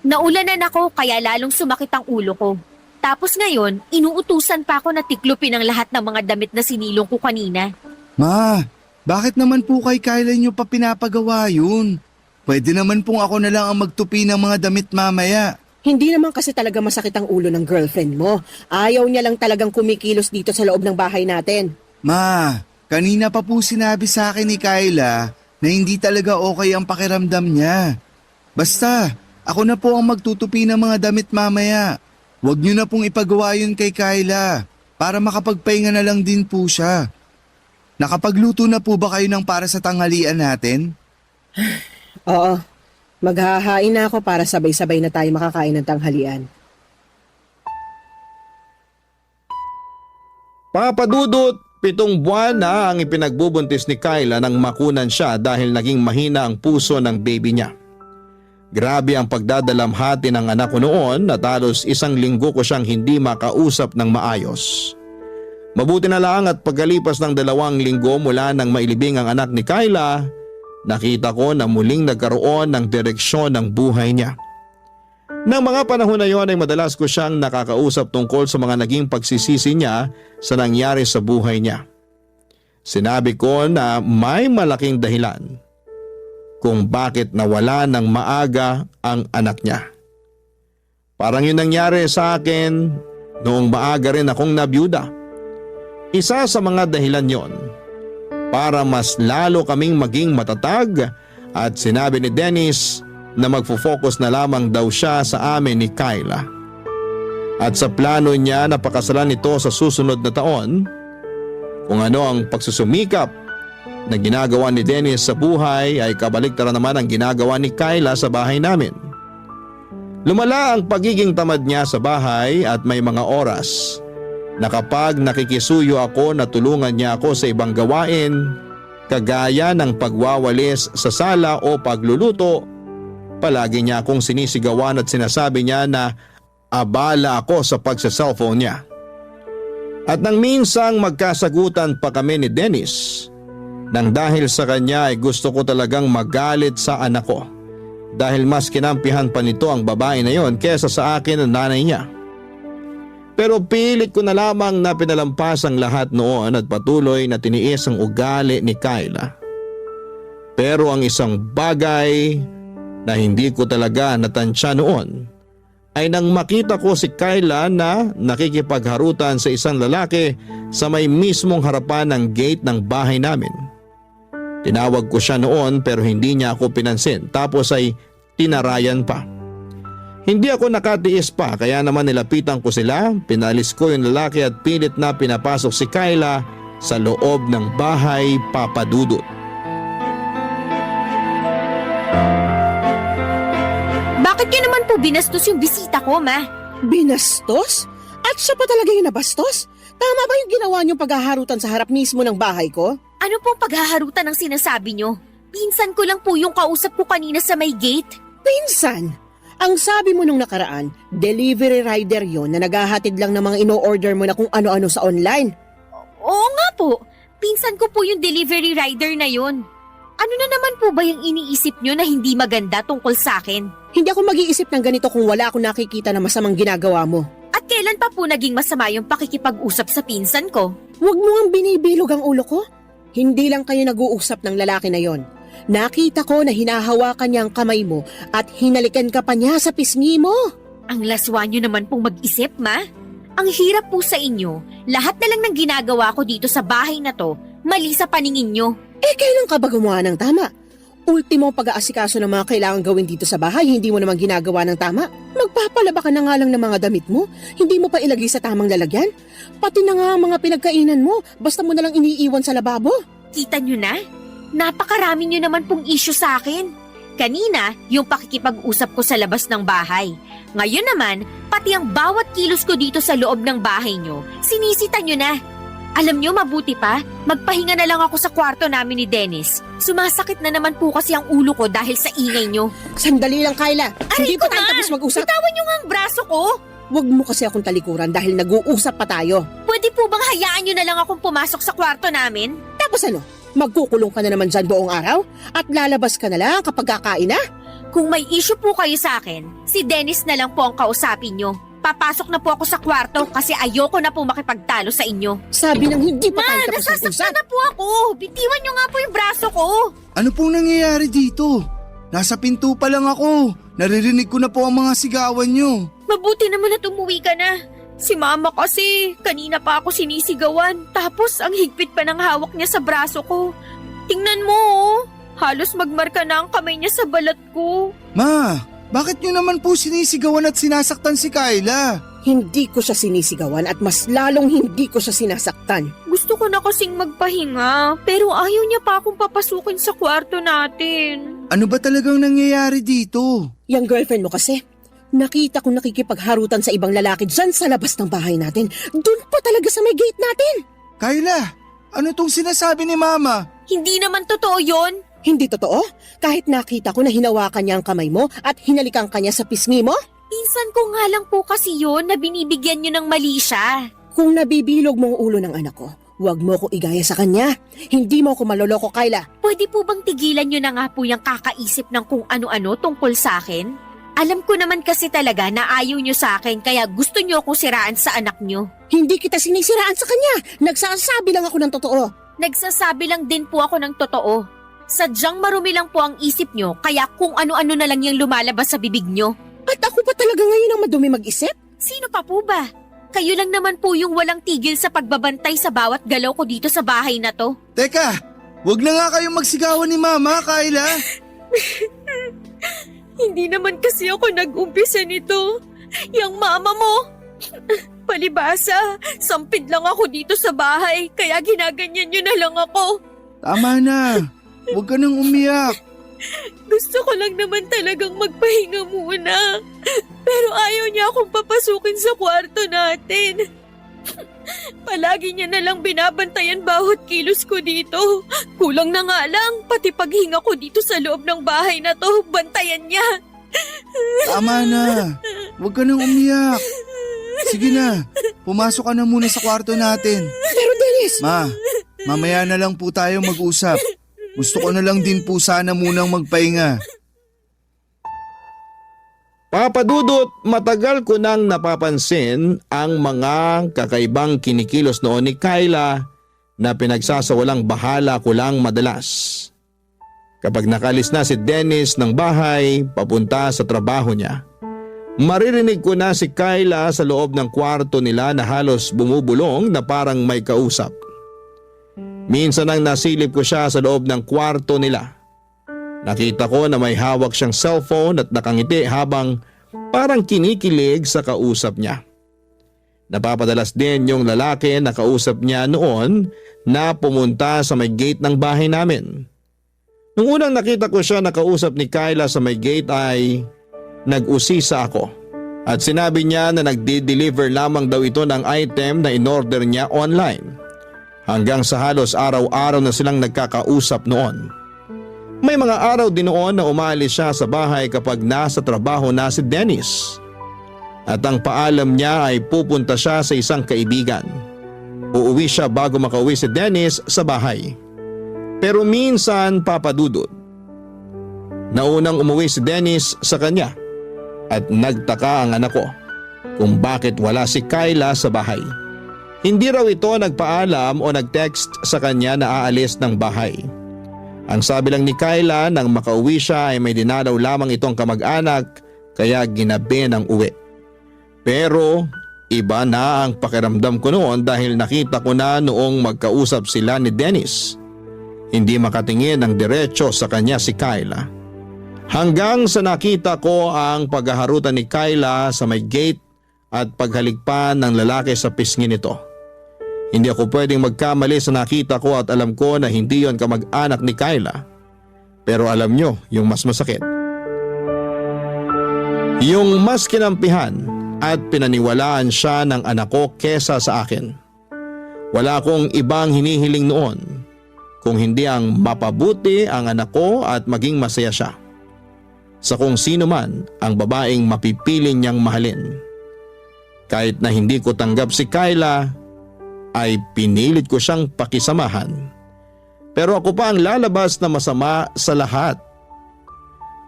Naulanan ako kaya lalong sumakit ang ulo ko. Tapos ngayon, inuutusan pa ako na tiklupin ang lahat ng mga damit na sinilong ko kanina. Ma, bakit naman po kay Kyla niyo pa pinapagawa yun? Pwede naman pong ako na lang ang magtupi ng mga damit mamaya. Hindi naman kasi talaga masakit ang ulo ng girlfriend mo. Ayaw niya lang talagang kumikilos dito sa loob ng bahay natin. Ma, kanina pa po sinabi sa akin ni Kyla na hindi talaga okay ang pakiramdam niya. Basta, ako na po ang magtutupi ng mga damit mamaya. Huwag niyo na pong ipagawa yun kay Kyla para makapagpahinga na lang din po siya. Nakapagluto na po ba kayo ng para sa tanghalian natin? Oo, maghahain na ako para sabay-sabay na tayo makakain ng tanghalian. Papadudot, 7 buwan na ang ipinagbubuntis ni Kyla nang makunan siya dahil naging mahina ang puso ng baby niya. Grabe ang pagdadalamhati ng anak ko noon at halos 1 linggo ko siyang hindi makausap ng maayos. Mabuti na lang at pagkalipas ng 2 linggo mula nang mailibing ang anak ni Kyla, nakita ko na muling nagkaroon ng direksyon ng buhay niya. Nang mga panahon na yon ay madalas ko siyang nakakausap tungkol sa mga naging pagsisisi niya sa nangyari sa buhay niya. Sinabi ko na may malaking dahilan kung bakit nawala ng maaga ang anak niya. Parang yun nangyari sa akin noong maaga rin akong nabiyuda. Isa sa mga dahilan yon para mas lalo kaming maging matatag at sinabi ni Dennis na magfo-focus na lamang daw siya sa amin ni Kyla. At sa plano niya na pakasalan ito sa susunod na taon, kung ano ang pagsusumikap na ginagawa ni Dennis sa buhay ay kabaliktaran naman ang ginagawa ni Kyla sa bahay namin. Lumala ang pagiging tamad niya sa bahay at may mga oras na kapag nakikisuyo ako na tulungan niya ako sa ibang gawain, kagaya ng pagwawalis sa sala o pagluluto, palagi niya akong sinisigawan at sinasabi niya na abala ako sa pagsa-cellphone niya. At nang minsang magkasagutan pa kami ni Dennis, nang dahil sa kanya ay gusto ko talagang magalit sa anak ko dahil mas kinampihan pa nito ang babae na yon kesa sa akin ang nanay niya. Pero pilit ko na lamang na pinalampas ang lahat noon at patuloy na tiniis ang ugali ni Kyla. Pero ang isang bagay na hindi ko talaga natansya noon ay nang makita ko si Kyla na nakikipagharutan sa isang lalaki sa may mismong harapan ng gate ng bahay namin. Tinawag ko siya noon pero hindi niya ako pinansin tapos ay tinarayan pa. Hindi ako nakatiis pa kaya naman nilapitan ko sila, pinalis ko yung lalaki at pilit na pinapasok si Kyla sa loob ng bahay papadudot. Bakit ka naman po binastos yung bisita ko, Ma? Binastos? At siya pa talaga yung nabastos? Tama ba yung ginawa niyong paghaharutan sa harap mismo ng bahay ko? Ano pong paghaharutan ang sinasabi nyo? Pinsan ko lang po yung kausap ko kanina sa may gate. Pinsan! Ang sabi mo nung nakaraan, delivery rider yon na naghahatid lang ng mga ino-order mo na kung ano-ano sa online. Oo nga po. Pinsan ko po yung delivery rider na yon. Ano na naman po ba yung iniisip nyo na hindi maganda tungkol sa akin? Hindi ako mag-iisip ng ganito kung wala akong nakikita na masamang ginagawa mo. At kailan pa po naging masama yung pakikipag-usap sa pinsan ko? Huwag mo ang binibilog ang ulo ko. Hindi lang kayo nag-uusap ng lalaki na yon. Nakita ko na hinahawakan niya ang kamay mo at hinalikan ka pa niya sa pisngi mo. Ang laswa nyo naman pong mag-isip, ma. Ang hirap po sa inyo. Lahat na lang ng ginagawa ko dito sa bahay na to, mali sa paningin nyo. Kailan ka ba gumawa ng tama? Ultimo pag-aasikaso ng mga kailangan gawin dito sa bahay, hindi mo naman ginagawa ng tama. Magpapalaba ka na nga lang ng mga damit mo, hindi mo pa ilagay sa tamang lalagyan. Pati na nga ang mga pinagkainan mo, basta mo na lang iniiwan sa lababo. Kita nyo na? Napakarami nyo naman pong issue sa akin. Kanina, yung pakikipag-usap ko sa labas ng bahay. Ngayon naman, pati ang bawat kilos ko dito sa loob ng bahay nyo, sinisita nyo na. Alam nyo, mabuti pa, magpahinga na lang ako sa kwarto namin ni Dennis. Sumasakit na naman po kasi ang ulo ko dahil sa ingay nyo. Sandali lang, Kyla. Hindi pa ko tayo nga! tapos mag-usap. Bitawan nyo nga ang braso ko. Huwag mo kasi akong talikuran dahil nag-uusap pa tayo. Pwede po bang hayaan nyo na lang akong pumasok sa kwarto namin? Tapos ano? Magkukulong ka na naman dyan buong araw? At lalabas ka na lang kapag kakain na? Kung may issue po kayo sa akin, si Dennis na lang po ang kausapin nyo. Papasok na po ako sa kwarto kasi ayoko na po makipagtalo sa inyo. Sabi nang hindi pa tayo tapos Nasasaktan mag-usap. na po ako. Bitiwan nyo nga po yung braso ko. Ano pong nangyayari dito? Nasa pinto pa lang ako. Naririnig ko na po ang mga sigawan nyo. Mabuti naman at umuwi ka na. Si mama kasi, kanina pa ako sinisigawan. Tapos ang higpit pa ng hawak niya sa braso ko. Tingnan mo oh. Halos magmarka na ang kamay niya sa balat ko. Ma, bakit nyo naman po sinisigawan at sinasaktan si Kyla? Hindi ko siya sinisigawan at mas lalong hindi ko siya sinasaktan. Gusto ko na kasing magpahinga, pero ayaw niya pa akong papasukin sa kwarto natin. Ano ba talagang nangyayari dito? Yung girlfriend mo kasi, nakita ko nakikipagharutan sa ibang lalaki dyan sa labas ng bahay natin. Doon pa talaga sa may gate natin. Kyla, ano tong sinasabi ni Mama? Hindi naman totoo yon. Hindi totoo? Kahit nakita ko na hinawakan niya ang kamay mo at hinalikan ka niya sa pisngi mo? Pinsan ko nga lang po kasi yon na binibigyan niyo ng mali siya. Kung nabibilog mo ang ulo ng anak ko, huwag mo ko igaya sa kanya. Hindi mo ko maloloko, Kyla. Pwede po bang tigilan niyo na nga po yung kakaisip ng kung ano-ano tungkol sa akin? Alam ko naman kasi talaga na ayaw niyo sa akin kaya gusto niyo akong siraan sa anak niyo. Hindi kita sinisiraan sa kanya. Nagsasabi lang ako ng totoo. Nagsasabi lang din po ako ng totoo. Sadyang marumi lang po ang isip niyo kaya kung ano-ano na lang yung lumalabas sa bibig niyo. At ako pa talaga ngayon ang madumi mag-isip? Sino pa po ba? Kayo lang naman po yung walang tigil sa pagbabantay sa bawat galaw ko dito sa bahay na to. Teka, wag na nga kayong magsigawan ni Mama, Kyla. Hindi naman kasi ako nag-umpisa nito. Yang mama mo. Palibasa, sampid lang ako dito sa bahay kaya ginaganyan niyo na lang ako. Tama na. Huwag ka nang umiyak. Gusto ko lang naman talagang magpahinga muna. Pero ayaw niya akong papasukin sa kwarto natin. Palagi niya na lang binabantayan bawat kilos ko dito. Kulang na nga lang, pati paghinga ko dito sa loob ng bahay na to, bantayan niya. Tama na. Huwag ka nang umiyak. Sige na, pumasok ka na muna sa kwarto natin. Pero Dennis! Ma, mamaya na lang po tayo mag-usap. Gusto ko na lang din po sana munang magpahinga. Papa Dudut, matagal ko nang napapansin ang mga kakaibang kinikilos noon ni Kyla na pinagsasawalang bahala ko lang madalas. Kapag nakalis na si Dennis ng bahay papunta sa trabaho niya, maririnig ko na si Kyla sa loob ng kwarto nila na halos bumubulong na parang may kausap. Minsan nang nasilip ko siya sa loob ng kwarto nila. Nakita ko na may hawak siyang cellphone at nakangiti habang parang kinikilig sa kausap niya. Napapadalas din yung lalaki na kausap niya noon na pumunta sa may gate ng bahay namin. Nung unang nakita ko siya na kausap ni Kyla sa may gate ay nag-usisa ako at sinabi niya na nagde-deliver lamang daw ito ng item na in-order niya online. Hanggang sa halos araw-araw na silang nagkakausap noon. May mga araw din noon na umalis siya sa bahay kapag nasa trabaho na si Dennis. At ang paalam niya ay pupunta siya sa isang kaibigan. Uuwi siya bago makauwi si Dennis sa bahay. Pero minsan, Papa Dudut, naunang umuwi si Dennis sa kanya at nagtaka ang anak ko kung bakit wala si Kyla sa bahay. Hindi raw ito nagpaalam o nag-text sa kanya na aalis ng bahay. Ang sabi lang ni Kyla nang makauwi siya ay may dinalaw lamang itong kamag-anak kaya ginabi ng uwi. Pero iba na ang pakiramdam ko noon dahil nakita ko na noong magkausap sila ni Dennis. Hindi makatingin ng diretso sa kanya si Kyla. Hanggang sa nakita ko ang paghaharutan ni Kyla sa may gate at paghaligpan ng lalaki sa pisngi nito. Hindi ako pwedeng magkamali sa nakita ko at alam ko na hindi yon kamag-anak ni Kyla. Pero alam nyo yung mas masakit. Yung mas kinampihan at pinaniwalaan siya ng anak ko kesa sa akin. Wala akong ibang hinihiling noon kung hindi ang mapabuti ang anak ko at maging masaya siya sa kung sino man ang babaeng mapipili niyang mahalin. Kahit na hindi ko tanggap si Kyla, ay pinilit ko siyang pakisamahan. Pero ako pa ang lalabas na masama sa lahat.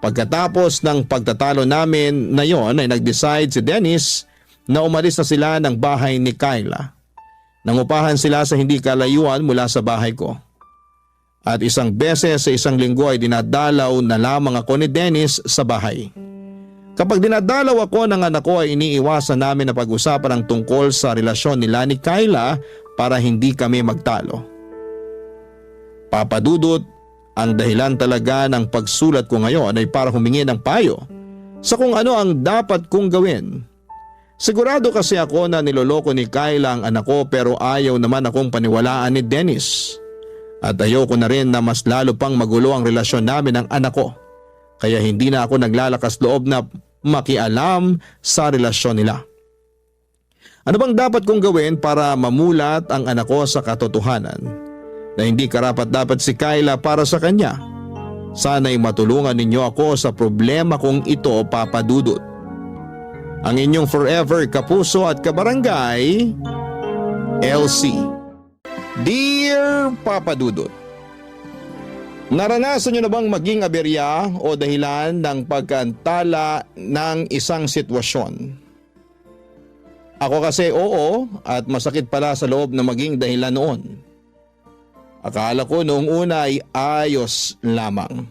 Pagkatapos ng pagtatalo namin na yon ay nag-decide si Dennis na umalis na sila ng bahay ni Kyla. Nangupahan sila sa hindi kalayuan mula sa bahay ko. At isang beses sa isang linggo ay dinadalaw na lamang ako ni Dennis sa bahay. Kapag dinadalaw ako ng anak ko ay iniiwasan namin na pag-usapan ang tungkol sa relasyon nila ni Kyla para hindi kami magtalo. Papadudot, ang dahilan talaga ng pagsulat ko ngayon ay para humingi ng payo sa kung ano ang dapat kong gawin. Sigurado kasi ako na niloloko ni Kyla ang anak ko pero ayaw naman akong paniwalaan ni Dennis. At ayoko na rin na mas lalo pang magulo ang relasyon namin ng anak ko. Kaya hindi na ako naglalakas loob na makialam sa relasyon nila. Ano bang dapat kong gawin para mamulat ang anak ko sa katotohanan na hindi karapat-dapat si Kyla para sa kanya? Sana'y matulungan ninyo ako sa problema kong ito, Papa Dudut. Ang inyong forever kapuso at kabarangay, LC. Dear Papa Dudut, naranasan nyo na bang maging aberya o dahilan ng pagkaantala ng isang sitwasyon? Ako kasi oo at masakit pala sa loob na maging dahilan noon. Akala ko noong una ay ayos lamang.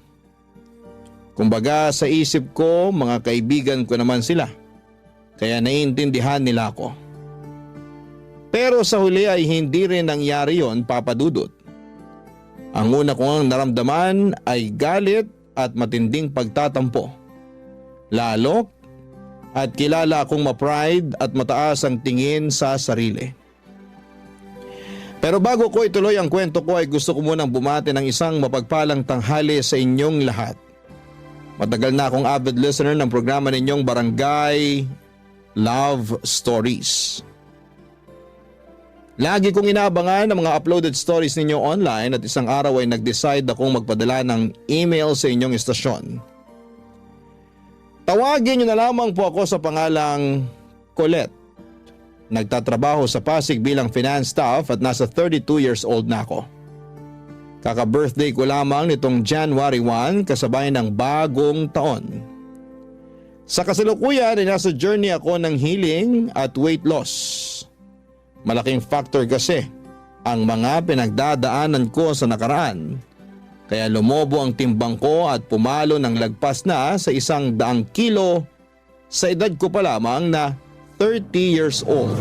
Kumbaga sa isip ko mga kaibigan ko naman sila, kaya naiintindihan nila ako. Pero sa huli ay hindi rin nangyari yon, Papa Dudut. Ang una kong naramdaman ay galit at matinding pagtatampo. Lalo at kilala akong ma-pride at mataas ang tingin sa sarili. Pero bago ko ituloy ang kwento ko ay gusto ko munang bumati ng isang mapagpalang tanghali sa inyong lahat. Matagal na akong avid listener ng programa ninyong Barangay Love Stories. Lagi kong inaabangan ang mga uploaded stories ninyo online at isang araw ay nag-decide akong magpadala ng email sa inyong istasyon. Tawagin niyo na lamang po ako sa pangalang Colette. Nagtatrabaho sa Pasig bilang finance staff at nasa 32 years old na ako. Kaka-birthday ko lamang nitong January 1 kasabay ng bagong taon. Sa kasalukuyan ay nasa journey ako ng healing at weight loss. Malaking factor kasi ang mga pinagdadaanan ko sa nakaraan. Kaya lumobo ang timbang ko at pumalo ng lagpas na sa 100 kilo sa edad ko pa lamang na 30 years old.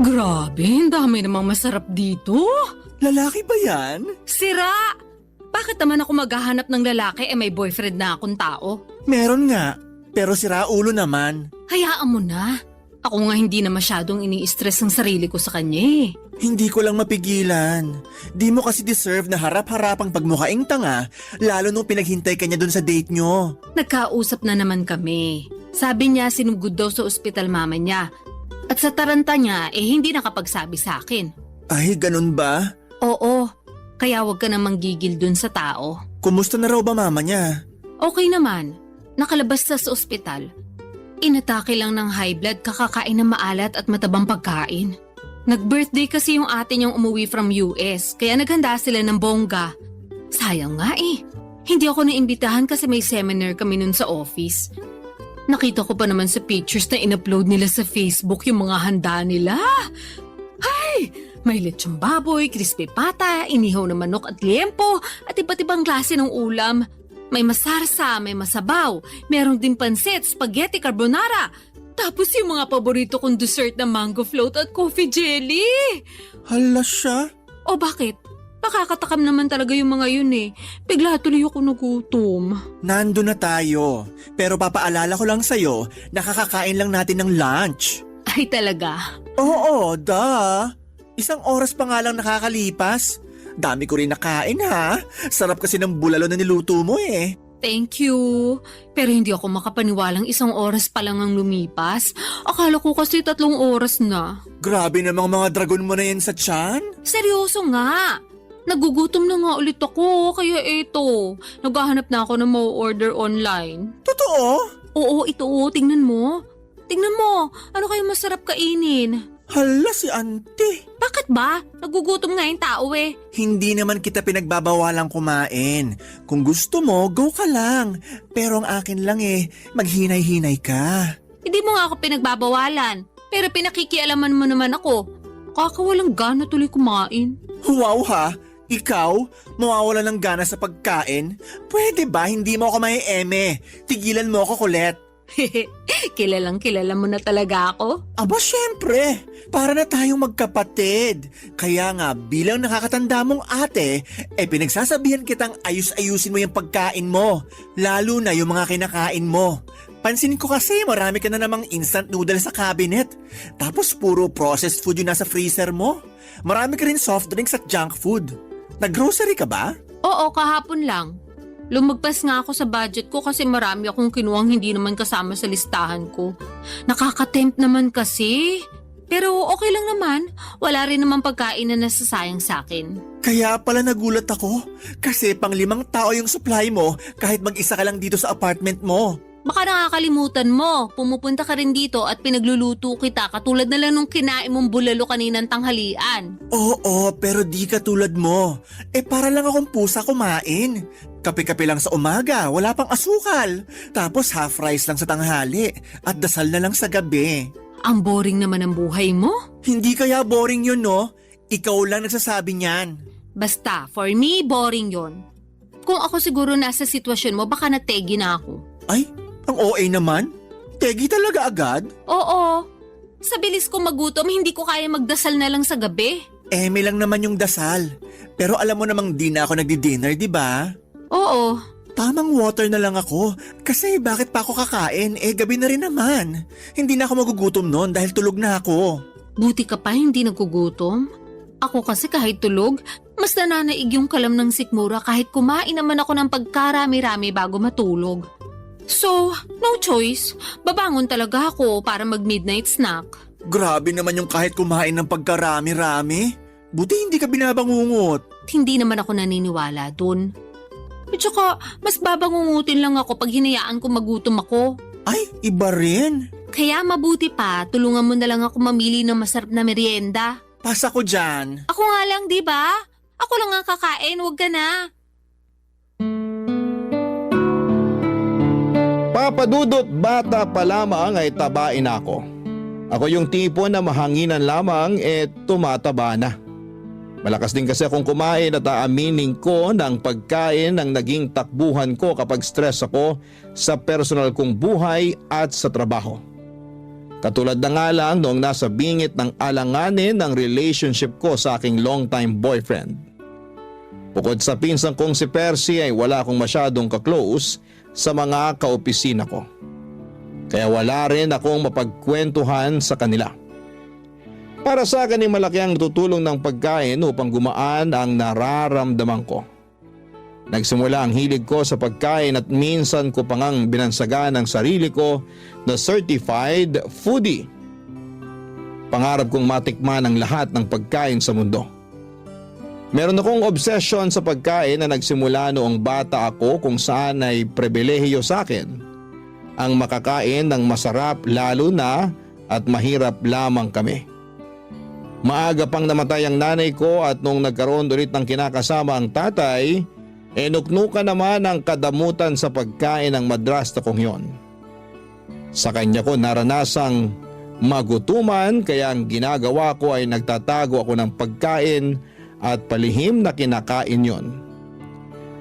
Grabe, ang dami namang masarap dito. Lalaki ba yan? Sira! Bakit naman ako maghahanap ng lalaki may boyfriend na akong tao? Meron nga, pero sira ulo naman. Hayaan mo na. Ako nga hindi na masyadong ini-stress ang sarili ko sa kanya eh. Hindi ko lang mapigilan. Di mo kasi deserve na harap-harapang pagmukhaing tanga, lalo nung pinaghintay ka niya dun sa date nyo. Nagkausap na naman kami. Sabi niya sinugod daw sa ospital mama niya. At sa taranta niya hindi nakapagsabi sa akin. Ay, ganun ba? Oo, kaya wag ka namang gigil dun sa tao. Kumusta na raw ba mama niya? Okay naman, nakalabas sa ospital. Inatake lang ng high blood kakakain ng maalat at matabang pagkain. Nag-birthday kasi yung ate niyang umuwi from US, kaya naghanda sila ng bongga. Sayang nga eh. Hindi ako naimbitahan kasi may seminar kami nun sa office. Nakita ko pa naman sa pictures na in-upload nila sa Facebook yung mga handa nila. Ay! May lechong baboy, crispy pata, inihaw na manok at liempo, at iba't ibang klase ng ulam. May masarsa, may masabaw, meron din pansit, spaghetti carbonara. Tapos yung mga paborito kong dessert na mango float at coffee jelly. Hala siya. O bakit? Nakakatakam naman talaga yung mga yun eh. Bigla tuloy ako nagutom. Nando na tayo. Pero papaalala ko lang sa'yo, nakakakain lang natin ng lunch. Ay talaga? Oo, da. 1 oras pa nga lang nakakalipas. Dami ko rin nakain ha. Sarap kasi ng bulalo na niluto mo eh. Thank you. Pero hindi ako makapaniwalang 1 oras pa lang ang lumipas. Akala ko kasi 3 oras na. Grabe namang mga dragon mo na yan sa tiyan. Seryoso nga. Nagugutom na nga ulit ako, kaya eto. Naghahanap na ako ng mau-order online. Totoo? Oo, ito. Tingnan mo. Tingnan mo. Ano kayo masarap kainin? Hala si auntie. Bakit ba? Nagugutom nga yung tao eh. Hindi naman kita pinagbabawalang kumain. Kung gusto mo, go ka lang. Pero ang akin lang maghinay-hinay ka. Hindi mo nga ako pinagbabawalan. Pero pinakikialaman mo naman ako. Kakawalang gana tuloy kumain. Wow ha? Ikaw? Mawawala ng gana sa pagkain? Pwede ba hindi mo ako may eme? Tigilan mo ako, Colette. Kilalang kilala mo na talaga ako. Aba syempre, para na tayong magkapatid. Kaya nga bilang nakakatanda mong ate, pinagsasabihan kitang ayus-ayusin mo yung pagkain mo. Lalo na yung mga kinakain mo. Pansin ko kasi marami ka na namang instant noodles sa cabinet. Tapos puro processed food yung nasa freezer mo. Marami ka rin soft drinks at junk food. Nag-grocery ka ba? Oo, kahapon lang. Lumagpas nga ako sa budget ko kasi marami akong kinuwang hindi naman kasama sa listahan ko. Nakaka-tempt naman kasi. Pero okay lang naman. Wala rin naman pagkain na nasasayang sa akin. Kaya pala nagulat ako. Kasi 5 tao yung supply mo kahit mag-isa ka lang dito sa apartment mo. Baka nakakalimutan mo. Pumupunta ka rin dito at pinagluluto kita katulad na lang nung kinain mong bulalo kaninang tanghalian. Oo, pero di katulad mo. Para lang akong pusa kumain. Kape-kape lang sa umaga, wala pang asukal. Tapos half rice lang sa tanghali at dasal na lang sa gabi. Ang boring naman ang buhay mo. Hindi kaya boring yun, no? Ikaw lang nagsasabi niyan. Basta, for me, boring yon. Kung ako siguro nasa sitwasyon mo, baka nategi na ako. Ay, ang OA naman? Tegi talaga agad? Oo. Sa bilis ko magutom, hindi ko kaya magdasal na lang sa gabi. Eme lang naman yung dasal. Pero alam mo namang di na ako nagdi-dinner, di ba? Oo. Tamang water na lang ako. Kasi bakit pa ako kakain? Gabi na rin naman. Hindi na ako magugutom noon dahil tulog na ako. Buti ka pa hindi nagugutom. Ako kasi kahit tulog, mas nananaig yung kalam ng sikmura kahit kumain naman ako ng pagkarami-rami bago matulog. So, no choice. Babangon talaga ako para mag-midnight snack. Grabe naman yung kahit kumain ng pagkarami-rami. Buti hindi ka binabangungot. Hindi naman ako naniniwala dun. At saka, mas babangungutin lang ako pag hinayaan ko magutom ako. Ay, iba rin. Kaya mabuti pa, tulungan mo na lang ako mamili ng masarap na merienda. Pasa ko dyan. Ako nga lang, di ba? Ako lang ang kakain, wag ka na. Papadudot, bata pa lamang ay tabain ako. Ako yung tipo na mahanginan lamang tumataba na. Malakas din kasi akong kumain at aaminin ko na ang pagkain ang naging takbuhan ko kapag stress ako sa personal kong buhay at sa trabaho. Katulad na nga lang noong nasa bingit ng alanganin ng relationship ko sa aking long-time boyfriend. Bukod sa pinsang kong si Percy ay wala akong masyadong ka-close sa mga kaopisina ko. Kaya wala rin akong mapagkwentuhan sa kanila. Para sa akin ay malaki ang tutulong ng pagkain upang gumaan ang nararamdaman ko. Nagsimula ang hilig ko sa pagkain at minsan ko pang binansagan ang sarili ko na certified foodie. Pangarap kong matikman ang lahat ng pagkain sa mundo. Meron akong obsession sa pagkain na nagsimula noong bata ako kung saan ay pribilehiyo sa akin ang makakain ng masarap lalo na at mahirap lamang kami. Maaga pang namatay ang nanay ko at nung nagkaroon ulit ng kinakasama ang tatay, nuknukan naman ang kadamutan sa pagkain ng madrasta kong yon. Sa kanya ko naranasang magutuman kaya ang ginagawa ko ay nagtatago ako ng pagkain at palihim na kinakain yon.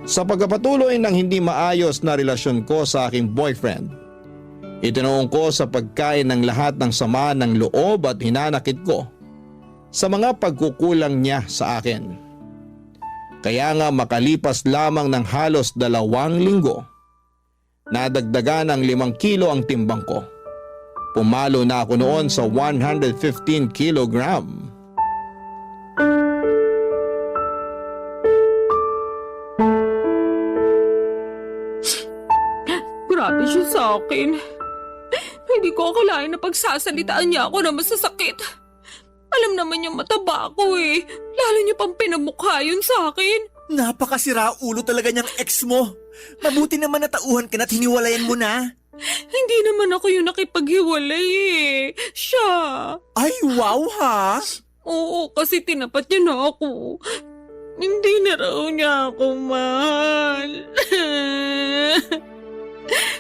Sa pagpapatuloy ng hindi maayos na relasyon ko sa aking boyfriend, itinulong ko sa pagkain ng lahat ng sama ng loob at hinanakit ko sa mga pagkukulang niya sa akin. Kaya nga makalipas lamang ng halos 2 linggo, nadagdagan ng 5 kilo ang timbang ko. Pumalo na ako noon sa 115 kilogram. Grabe siya sa akin. Hindi ko akalain na pagsasalitaan niya ako na masasakit. Alam naman niyang mataba ako eh. Lalo niya pang pinamukha yun sa akin. Napakasira ulo talaga niyang ex mo. Mabuti naman natauhan ka na't hiniwalayan mo na. Hindi naman ako yung nakipaghiwalay eh. Siya. Ay, wow ha! Oo, kasi tinapat niya na ako. Hindi na raw niya ako mahal.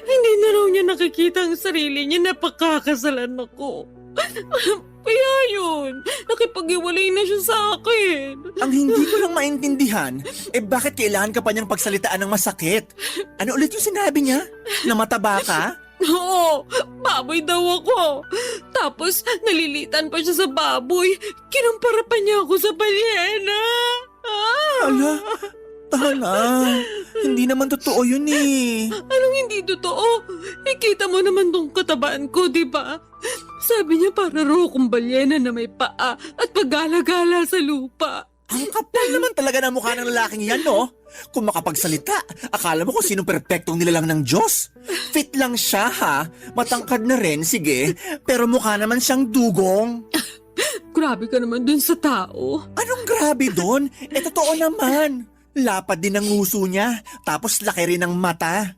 Hindi na raw niya nakikita ang sarili niya na pagkakasalan ako. Kaya yun, nakipag-iwalay na siya sa akin. Ang hindi ko lang maintindihan, bakit kailangan ka pa niyang pagsalitaan ng masakit? Ano ulit yung sinabi niya? Na mataba ka? Oo, baboy daw ako. Tapos nalilitan pa siya sa baboy. Kinumpara pa niya ako sa balyena. Ala, tala. Hindi naman totoo yun eh. Anong hindi totoo? Ikita mo naman tong katabaan ko, di ba? Sabi niya para raw akong balyena na may paa at paggala-gala sa lupa. Ang kapal naman talaga ng mukha ng lalaking yan, no? Kung makapagsalita, akala mo kung sinong perpektong nilalang ng Diyos. Fit lang siya, ha? Matangkad na rin, sige. Pero mukha naman siyang dugong. Grabe ka naman dun sa tao. Anong grabe doon? Totoo naman. Lapad din ang nguso niya, tapos laki rin ang mata.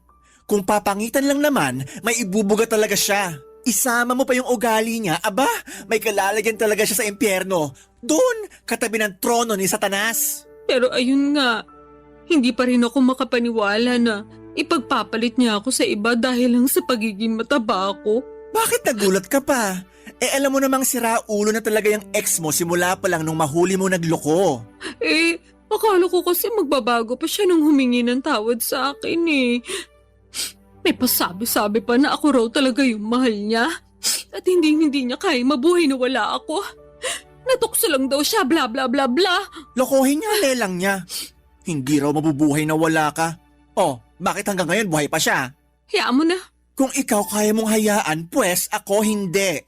Kung papangitan lang naman, may ibubuga talaga siya. Isama mo pa yung ugali niya, aba, may kalalagyan talaga siya sa impyerno. Doon, katabi ng trono ni Satanas. Pero ayun nga, hindi pa rin ako makapaniwala na ipagpapalit niya ako sa iba dahil lang sa pagiging mataba ako. Bakit nagulat ka pa? Alam mo namang sira ulo na talaga yung ex mo simula pa lang nung mahuli mo nagloko. Akala ko kasi magbabago pa siya nung humingi ng tawad sa akin eh. May pasabi-sabi pa na ako raw talaga yung mahal niya. At hindi niya kaya mabuhay na wala ako. Natukso lang daw siya, bla bla bla bla. Lokohin niya, lelang niya. Hindi raw mabubuhay na wala ka. Oh, bakit hanggang ngayon buhay pa siya? Hayaan mo na. Kung ikaw kaya mong hayaan, pues ako hindi.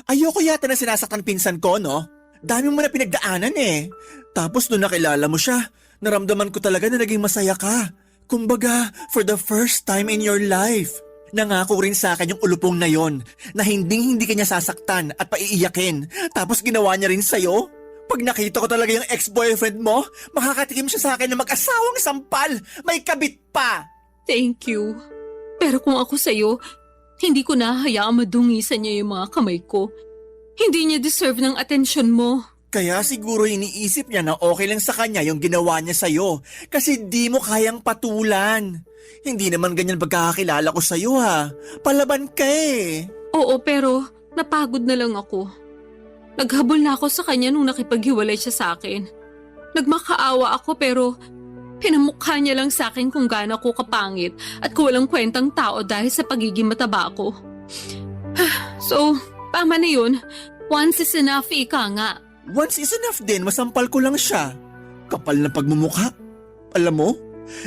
Ayoko yata na sinasaktan pinsan ko, no? Dami mo na pinagdaanan eh. Tapos nung nakilala mo siya, naramdaman ko talaga na naging masaya ka. Kumbaga, for the first time in your life. Nangako rin sa akin yung ulupong na yon na hindi ka niya sasaktan at paiiyakin. Tapos ginawa niya rin sa'yo. Pag nakita ko talaga yung ex-boyfriend mo, makakatikim siya sa akin na mag-asawang sampal. May kabit pa. Thank you. Pero kung ako sa'yo, hindi ko nahahayaang madungisan niya yung mga kamay ko. Hindi niya deserve ng atensyon mo. Kaya siguro iniisip niya na okay lang sa kanya yung ginawa niya sa'yo kasi di mo kayang patulan. Hindi naman ganyan pagkakakilala ko sa'yo ha. Palaban ka eh. Oo, pero napagod na lang ako. Naghabol na ako sa kanya nung nakipaghiwalay siya sa akin. Nagmakaawa ako pero pinamukha niya lang sa akin kung gaano ako kapangit at walang kwentang tao dahil sa pagiging mataba ko. So, tama na yun. Once is enough, ika nga. Once is enough din, masampal ko lang siya. Kapal na pagmumukha. Alam mo,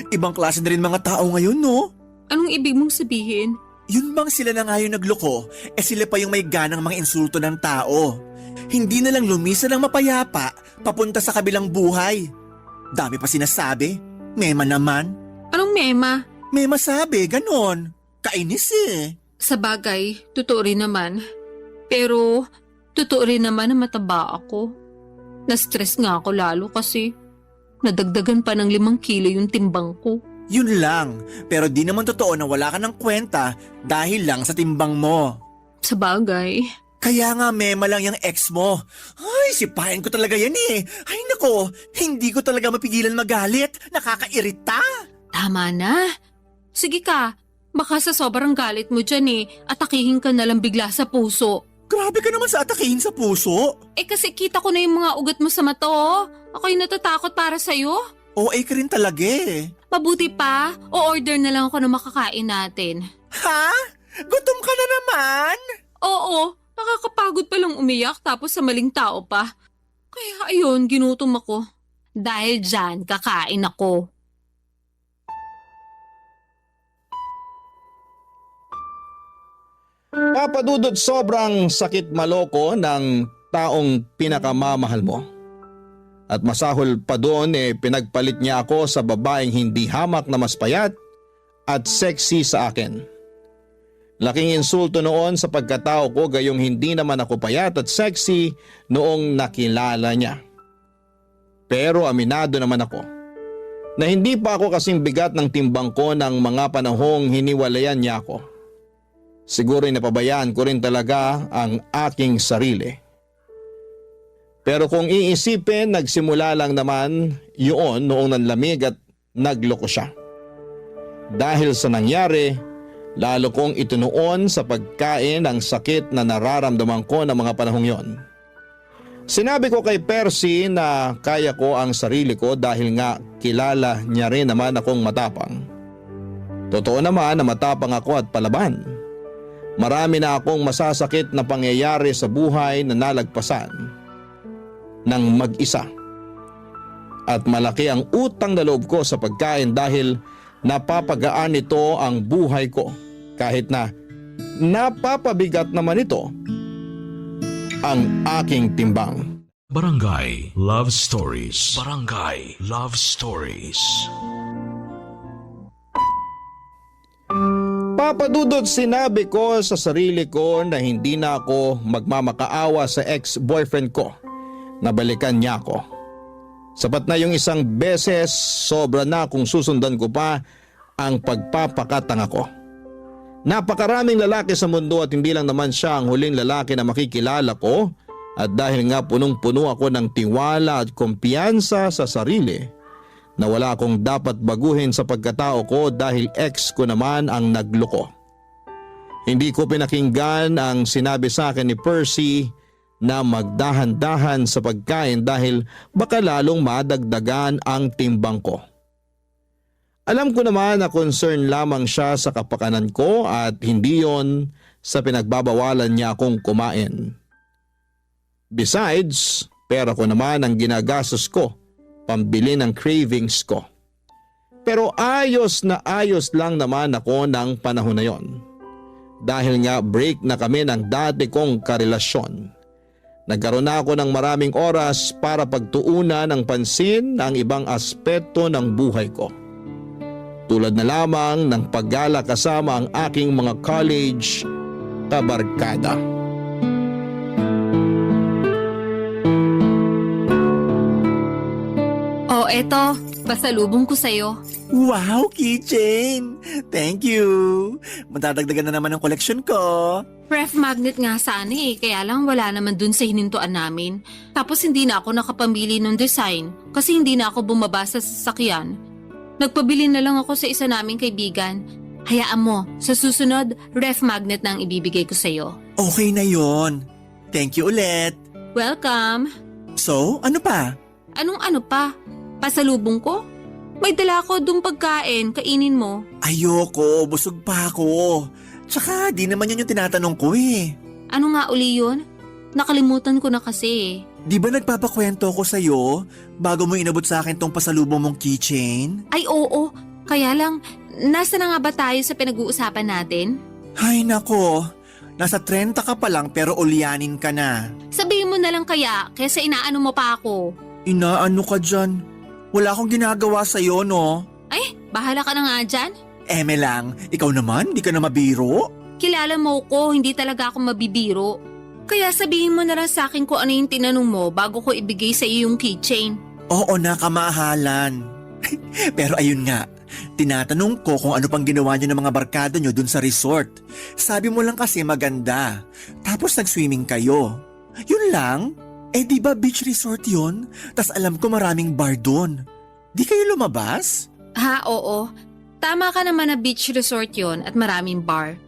ibang klase na rin mga tao ngayon, no? Anong ibig mong sabihin? Yun bang sila na nga yung nagloko, sila pa yung may ganang mga insulto ng tao. Hindi na lang lumisa ng mapayapa, papunta sa kabilang buhay. Dami pa sinasabi. Mema naman. Anong mema? Mema sabi, ganon. Kainis eh. Sa bagay, totoo rin naman. Pero, totoo rin naman na mataba ako. Na-stress nga ako lalo kasi nadagdagan pa ng 5 kilo yung timbang ko. Yun lang. Pero di naman totoo na wala ka ng kwenta dahil lang sa timbang mo. Sa bagay. Kaya nga mema lang yung ex mo. Ay, sipahin ko talaga yan eh. Ay nako, hindi ko talaga mapigilan magalit. Nakakairita. Tama na. Sige ka, baka sa sobrang galit mo dyan atakihin ka na lang bigla sa puso. Grabe ka naman sa atakihin sa puso. Kasi kita ko na yung mga ugat mo sa mata Ako'y natatakot para sa'yo. OA ka rin talaga eh. Mabuti pa, o-order na lang ako ng makakain natin. Ha? Gutom ka na naman? Oo, nakakapagod palang umiyak tapos sa maling tao pa. Kaya ayun, ginutom ako. Dahil dyan, kakain ako. Papadudot, sobrang sakit maloko ng taong pinakamamahal mo. At masahol pa doon pinagpalit niya ako sa babaeng hindi hamak na mas payat at sexy sa akin. Laking insulto noon sa pagkatao ko gayong hindi naman ako payat at sexy noong nakilala niya. Pero aminado naman ako na hindi pa ako kasing bigat ng timbang ko ng mga panahong hiniwalayan niya ako. Siguro'y napabayaan ko rin talaga ang aking sarili. Pero kung iisipin, nagsimula lang naman yun noong nanlamig at nagloko siya. Dahil sa nangyari, lalo kong itinuon sa pagkain ang sakit na nararamdaman ko ng mga panahong yon. Sinabi ko kay Percy na kaya ko ang sarili ko dahil nga kilala niya rin naman akong matapang. Totoo naman na matapang ako at palaban. Marami na akong masasakit na pangyayari sa buhay na nalagpasan ng mag-isa. At malaki ang utang na loob ko sa pagkain dahil napapagaan nito ang buhay ko kahit na napapabigat naman ito ang aking timbang. Barangay Love Stories. Barangay Love Stories. Papadudot, sinabi ko sa sarili ko na hindi na ako magmamakaawa sa ex-boyfriend ko na balikan niya ako. Sapat na yung isang beses, sobra na kung susundan ko pa ang pagpapakatanga ko. Napakaraming lalaki sa mundo at hindi lang naman siya ang huling lalaki na makikilala ko at dahil nga punong-puno ako ng tiwala at kumpiyansa sa sarili na wala akong dapat baguhin sa pagkatao ko dahil ex ko naman ang nagloko. Hindi ko pinakinggan ang sinabi sa akin ni Percy na magdahan-dahan sa pagkain dahil baka lalong madagdagan ang timbang ko. Alam ko naman na concern lamang siya sa kapakanan ko at hindi yon sa pinagbabawalan niya akong kumain. Besides, pera ko naman ang ginagastos ko, pambili ng cravings ko. Pero ayos na ayos lang naman ako ng panahon na yon. Dahil nga break na kami ng dati kong karelasyon. Nagkaroon na ako ng maraming oras para pagtuunan ng pansin ang ibang aspeto ng buhay ko. Tulad na lamang ng paggala kasama ang aking mga college kabarkada. Eto, pasalubong ko sa'yo. Wow, keychain! Thank you! Matadagdagan na naman ang koleksyon ko. Ref magnet nga sana kaya lang wala naman dun sa hinintuan namin. Tapos hindi na ako nakapamili ng design kasi hindi na ako bumaba sa sasakyan. Nagpabili na lang ako sa isa naming kaibigan. Hayaan mo, sa susunod, ref magnet na ang ibibigay ko sa'yo. Okay na yon. Thank you ulit. Welcome! So, ano pa? Anong ano pa? Pasalubong ko? May dala ko dun pagkain, kainin mo. Ayoko, busog pa ako. Tsaka di naman yun yung tinatanong ko eh. Ano nga uli yun? Nakalimutan ko na kasi. Di ba nagpapakwento ko sa'yo bago mo inabot sa akin tong pasalubong mong keychain? Ay oo, kaya lang, nasa na nga ba tayo sa pinag-uusapan natin? Ay nako, nasa 30 ka pa lang pero ulyanin ka na. Sabihin mo na lang kaya, kaysa inaano mo pa ako. Inaano ka dyan? Wala akong ginagawa sa'yo, no? Ay, bahala ka na nga dyan. Eme lang, ikaw naman, di ka na mabiro. Kilala mo ko, hindi talaga ako mabibiro. Kaya sabihin mo na lang sa akin kung ano yung tinanong mo bago ko ibigay sa iyo yung keychain. Oo na, kamahalan. Pero ayun nga, Tinatanong ko kung ano pang ginawa niyo ng mga barkada niyo dun sa resort. Sabi mo lang kasi maganda. Tapos nag-swimming kayo. Yun lang? Eh di ba beach resort yun? Tas alam ko maraming bar dun. Di kayo lumabas? Ha, oo. Tama ka naman na beach resort yon at maraming bar.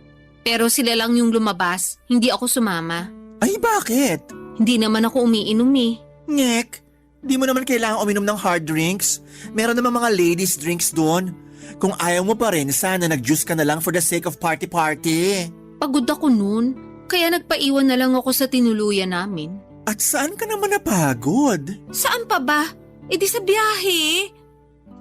Pero sila lang yung lumabas, hindi ako sumama. Ay bakit? Hindi naman ako umiinom eh. Ngek, di mo naman kailangang uminom ng hard drinks. Meron naman mga ladies drinks doon. Kung ayaw mo pa rin, sana nag-juice ka na lang for the sake of party-party. Pagod ako noon, kaya nagpaiwan na lang ako sa tinuluyan namin. At saan ka naman napagod? Saan pa ba? E di sa biyahe.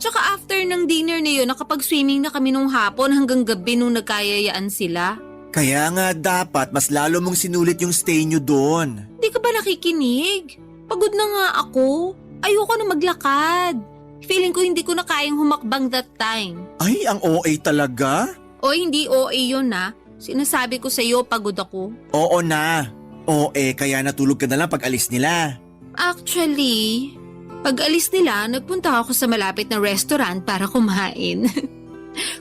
Tsaka after ng dinner na yun, nakapag-swimming na kami nung hapon hanggang gabi nung nagkayayaan sila. Kaya nga dapat mas lalo mong sinulit yung stay nyo doon. Di ka ba nakikinig? Pagod na nga ako. Ayoko na maglakad. Feeling ko hindi ko na kayang humakbang that time. Ay, ang OA talaga? O hindi OA yun na. Sinasabi ko sa'yo pagod ako. Oo na. OA, kaya natulog ka na lang pag alis nila. Actually, pag alis nila, nagpunta ako sa malapit na restaurant para kumain.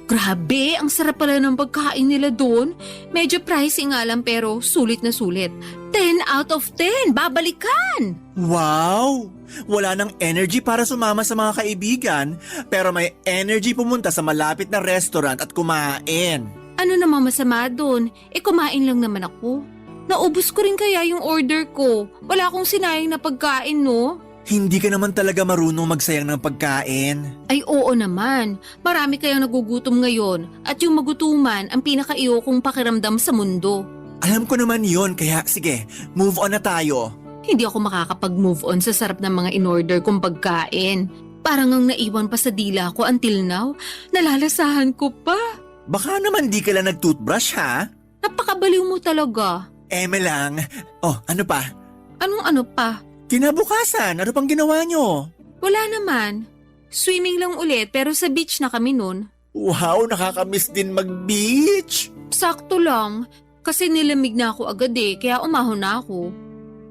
Grabe, ang sarap pala ng pagkain nila doon. Medyo pricey nga lang pero sulit na sulit. 10 out of 10, babalikan! Wow! Wala nang energy para sumama sa mga kaibigan, pero may energy pumunta sa malapit na restaurant at kumain. Ano namang masama doon? Kumain lang naman ako. Naubos ko rin kaya yung order ko. Wala akong sinayang na pagkain, no? Hindi ka naman talaga marunong magsayang ng pagkain. Ay oo naman. Marami kayang nagugutom ngayon at yung magutuman ang pinakaiyokong pakiramdam sa mundo. Alam ko naman yon, kaya sige, move on na tayo. Hindi ako makakapag-move on sa sarap ng mga in-order kong pagkain. Parang ang naiwan pa sa dila ko until now. Nalalasahan ko pa. Baka naman di ka lang nag-toothbrush ha? Napakabaliw mo talaga. Eme lang. Oh, ano pa? Anong ano pa? Kinabukasan, ano pang ginawa nyo? Wala naman. Swimming lang ulit pero sa beach na kami nun. Wow, nakakamiss din mag-beach. Sakto lang. Kasi nilamig na ako agad kaya umahon na ako.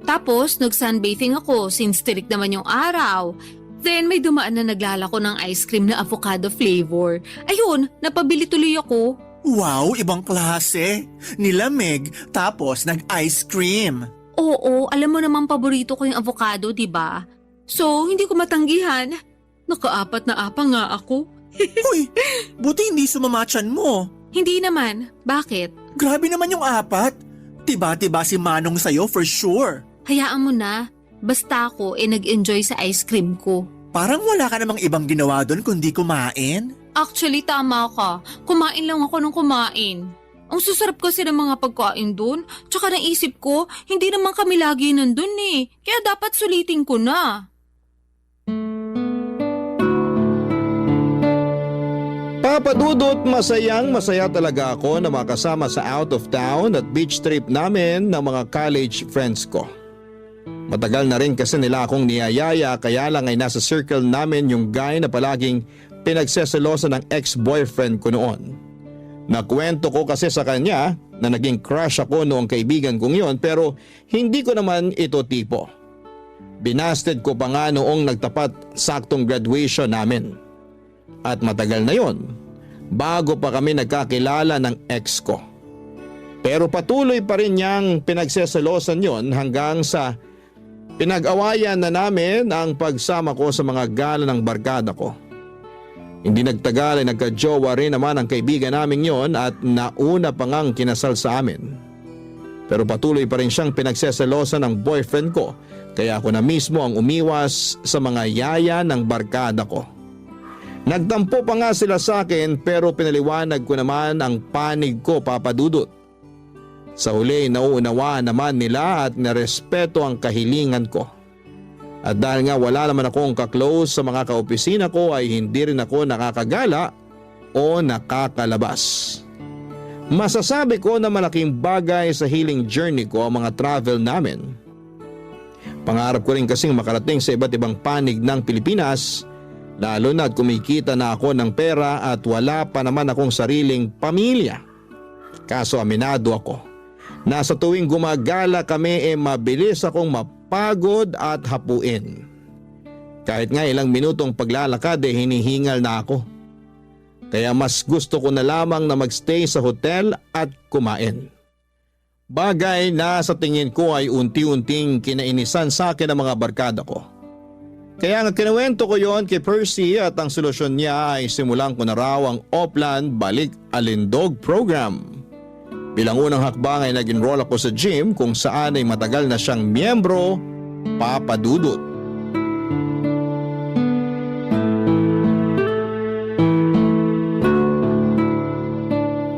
Tapos nag-sunbathing ako since tirik naman yung araw. Then may dumaan na naglalako ng ice cream na avocado flavor. Ayun, napabili tuloy ako. Wow, ibang klase. Nilamig, tapos nag-ice cream. Oo, alam mo namang paborito ko yung avocado, di ba? So, hindi ko matanggihan. Nakaapat na apa nga ako. Uy, buti hindi sumamatchan mo. Hindi naman. Bakit? Grabe naman yung apat. Tiba-tiba si Manong sa'yo for sure. Hayaan mo na. Basta ako nag-enjoy sa ice cream ko. Parang wala ka namang ibang ginawa doon kundi kumain. Actually, tama ka. Kumain lang ako ng kumain. Ang susarap kasi ng mga pagkain doon. Tsaka naisip ko, hindi naman kami lagi nandun Kaya dapat sulitin ko na. Papa Dudut, masaya talaga ako na makasama sa out of town at beach trip namin ng mga college friends ko. Matagal na rin kasi nila akong niyayaya kaya lang ay nasa circle namin yung guy na palaging pinagseselosa ng ex-boyfriend ko noon. Nakwento ko kasi sa kanya na naging crush ako noong kaibigan kong yon pero hindi ko naman ito tipo. Binasted ko pa nga noong nagtapat saktong graduation namin. At matagal na yon, bago pa kami nagkakilala ng ex ko. Pero patuloy pa rin niyang pinagseselosan yon hanggang sa pinag-awayan na namin ang pagsama ko sa mga gala ng barkada ko. Hindi nagtagal ay nagka-jowa rin naman ang kaibigan namin yon at nauna pa ngang kinasal sa amin. Pero patuloy pa rin siyang pinagseselosan ng boyfriend ko kaya ako na mismo ang umiwas sa mga yaya ng barkada ko. Nagtampo pa nga sila sa akin pero pinaliwanag ko naman ang panig ko, Papa Dudut. Sa huli nauunawaan naman nila at narespeto ang kahilingan ko. At dahil nga wala naman akong kaklose sa mga kaopisina ko ay hindi rin ako nakakagala o nakakalabas. Masasabi ko na malaking bagay sa healing journey ko ang mga travel namin. Pangarap ko rin kasing makarating sa iba't ibang panig ng Pilipinas, lalo na kumikita na ako ng pera at wala pa naman akong sariling pamilya. Kaso aminado ako, na sa tuwing gumagala kami mabilis akong mapagod at hapuin. Kahit nga ilang minutong paglalakad hinihingal na ako. Kaya mas gusto ko na lamang na magstay sa hotel at kumain. Bagay na sa tingin ko ay unti-unting kinainisan sa akin ng mga barkada ko. Kaya nga kinuwento ko yon kay Percy at ang solusyon niya ay simulan ko na raw ang Oplan Balik Alindog program. Bilang unang hakbang ay nag-enroll ako sa gym kung saan ay matagal na siyang miyembro, Papa Dudut.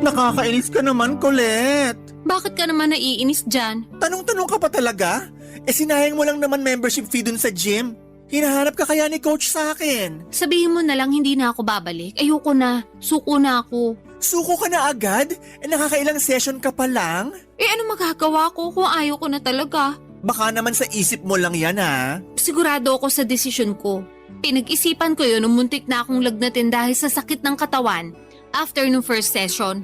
Nakakainis ka naman, Colette. Bakit ka naman naiinis dyan? Tanong-tanong ka pa talaga? Sinayang mo lang naman membership fee dun sa gym. Hinahanap ka kaya ni coach sa akin. Sabihin mo na lang hindi na ako babalik. Ayoko na. Suko na ako. Suko ka na agad? Nakakailang session ka pa lang? Ano magagawa ko kung ayaw ko na talaga? Baka naman sa isip mo lang yan ha. Sigurado ako sa desisyon ko. Pinag-isipan ko yun nung muntik na akong lagnatin dahil sa sakit ng katawan after nung first session.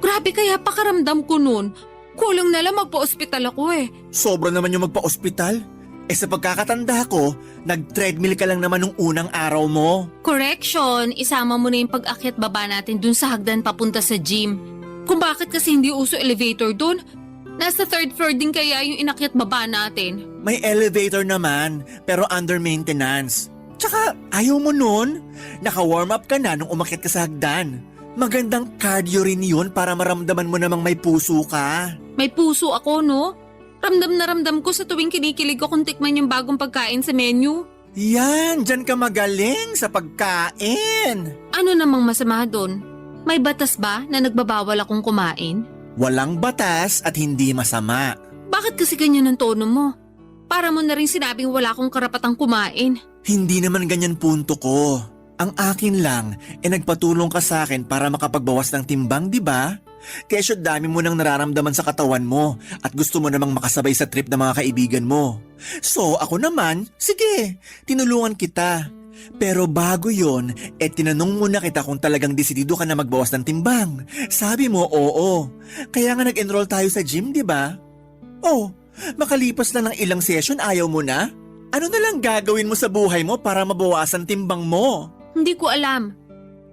Grabe kaya pakaramdam ko nun. Kulang na lang magpa-ospital ako eh. Sobra naman yung magpa-ospital. Sa pagkakatanda ko, nag-treadmill ka lang naman nung unang araw mo. Correction, isama mo na yung pag-akyat baba natin dun sa hagdan papunta sa gym. Kung bakit kasi hindi uso elevator dun? Nasa third floor din kaya yung inakyat baba natin. May elevator naman, pero under maintenance. Tsaka, ayaw mo nun? Naka-warm up ka na nung umakyat ka sa hagdan. Magandang cardio rin yun para maramdaman mo namang may puso ka. May puso ako, no? Ramdam na ramdam ko sa tuwing kinikilig ko kung tikman yung bagong pagkain sa menu. Yan, dyan ka magaling sa pagkain. Ano namang masama doon? May batas ba na nagbabawal akong kumain? Walang batas at hindi masama. Bakit kasi ganyan ang tono mo? Para mo na rin sinabing wala akong karapatang kumain. Hindi naman ganyan punto ko. Ang akin lang, nagpatulong ka sa akin para makapagbawas ng timbang, di ba? Kesyo dami mo nang nararamdaman sa katawan mo at gusto mo namang makasabay sa trip ng mga kaibigan mo. So ako naman, sige, tinulungan kita. Pero bago yon, tinanong muna kita kung talagang desidido ka na magbawas ng timbang. Sabi mo, oo. Kaya nga nag-enroll tayo sa gym, di ba? Oh, makalipas na ng ilang session ayaw mo na? Ano na lang gagawin mo sa buhay mo para mabawasan timbang mo? Hindi ko alam.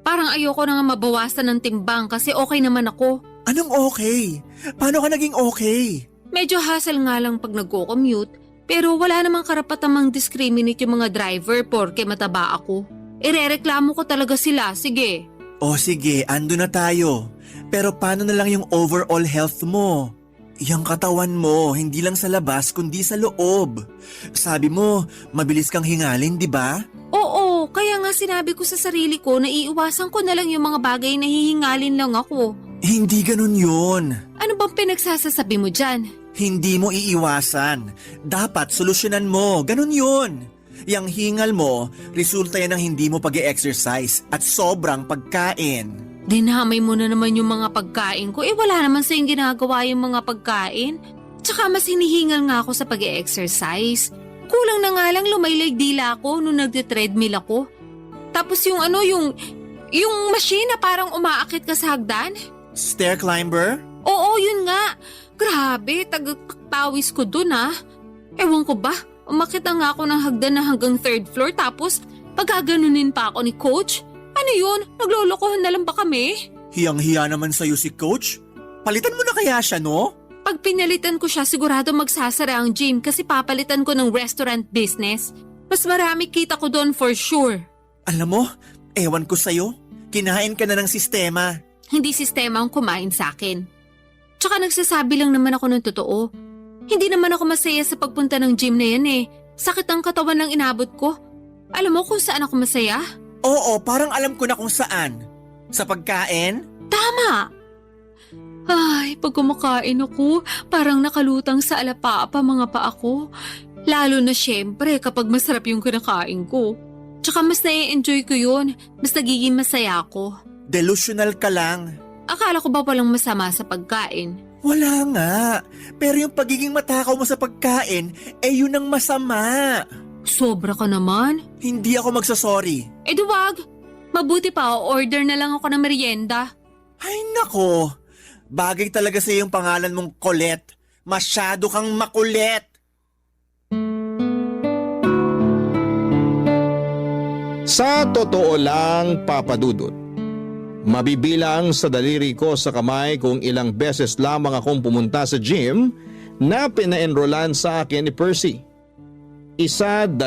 Parang ayoko na nga mabawasan ng timbang kasi okay naman ako. Anong okay? Paano ka naging okay? Medyo hassle nga lang pag nagko-commute, pero wala namang karapatang mang-discriminate yung mga driver porke mataba ako. Irereklamo ko talaga sila, sige. O sige, ando na tayo. Pero paano na lang yung overall health mo? Yung katawan mo, hindi lang sa labas kundi sa loob. Sabi mo, mabilis kang hingalin, di ba? Oo, kaya nga sinabi ko sa sarili ko na iiwasan ko na lang yung mga bagay na hihingalin lang ako. Hindi ganun yun. Ano bang pinagsasasabi mo dyan? Hindi mo iiwasan. Dapat solusyonan mo. Ganun yun. Yang hingal mo, resulta yan ng hindi mo pag-e-exercise at sobrang pagkain. Dinamay mo na naman yung mga pagkain ko. Wala naman sa'yong ginagawa yung mga pagkain. Tsaka mas hinihingal nga ako sa pag-e-exercise. Kulang na nga lang lumaylag dila ako nung nagte-treadmill ako. Tapos yung machine na parang umaakit ka sa hagdan. Stair climber? Oo, yun nga. Grabe, tagaktawis ko dun ah. Ewan ko ba, umakit na nga ako ng hagdan na hanggang third floor tapos pagkaganunin pa ako ni coach. Ano yun? Naglolokohan na lang ba kami? Hiyang-hiya naman sa'yo si coach. Palitan mo na kaya siya, no? Pag pinalitan ko siya, sigurado magsasara ang gym kasi papalitan ko ng restaurant business. Mas marami kita ko doon for sure. Alam mo, ewan ko sa'yo. Kinain ka na ng sistema. Hindi sistema ang kumain sa akin. Tsaka nagsasabi lang naman ako ng totoo. Hindi naman ako masaya sa pagpunta ng gym na yan eh. Sakit ang katawan ng inabot ko. Alam mo kung saan ako masaya? Oo, parang alam ko na kung saan. Sa pagkain? Tama! Ay, pag kumakain ako, parang nakalutang sa alapapa mga paa ko. Lalo na syempre kapag masarap yung kinakain ko. Tsaka mas nai-enjoy ko yun, mas nagiging masaya ako. Delusional ka lang. Akala ko ba walang masama sa pagkain? Wala nga. Pero yung pagiging matakaw mo sa pagkain, yun ang masama. Sobra ka naman. Hindi ako magsasorry. Duwag. Mabuti pa, order na lang ako ng merienda. Ay nako. Bagay talaga sa yung pangalan mong Colette. Masyado kang makulit. Sa totoo lang, Papa Dudut, Mabibilang sa daliri ko sa kamay kung ilang beses lamang akong pumunta sa gym na pina-enrollan sa akin ni Percy. 1, 2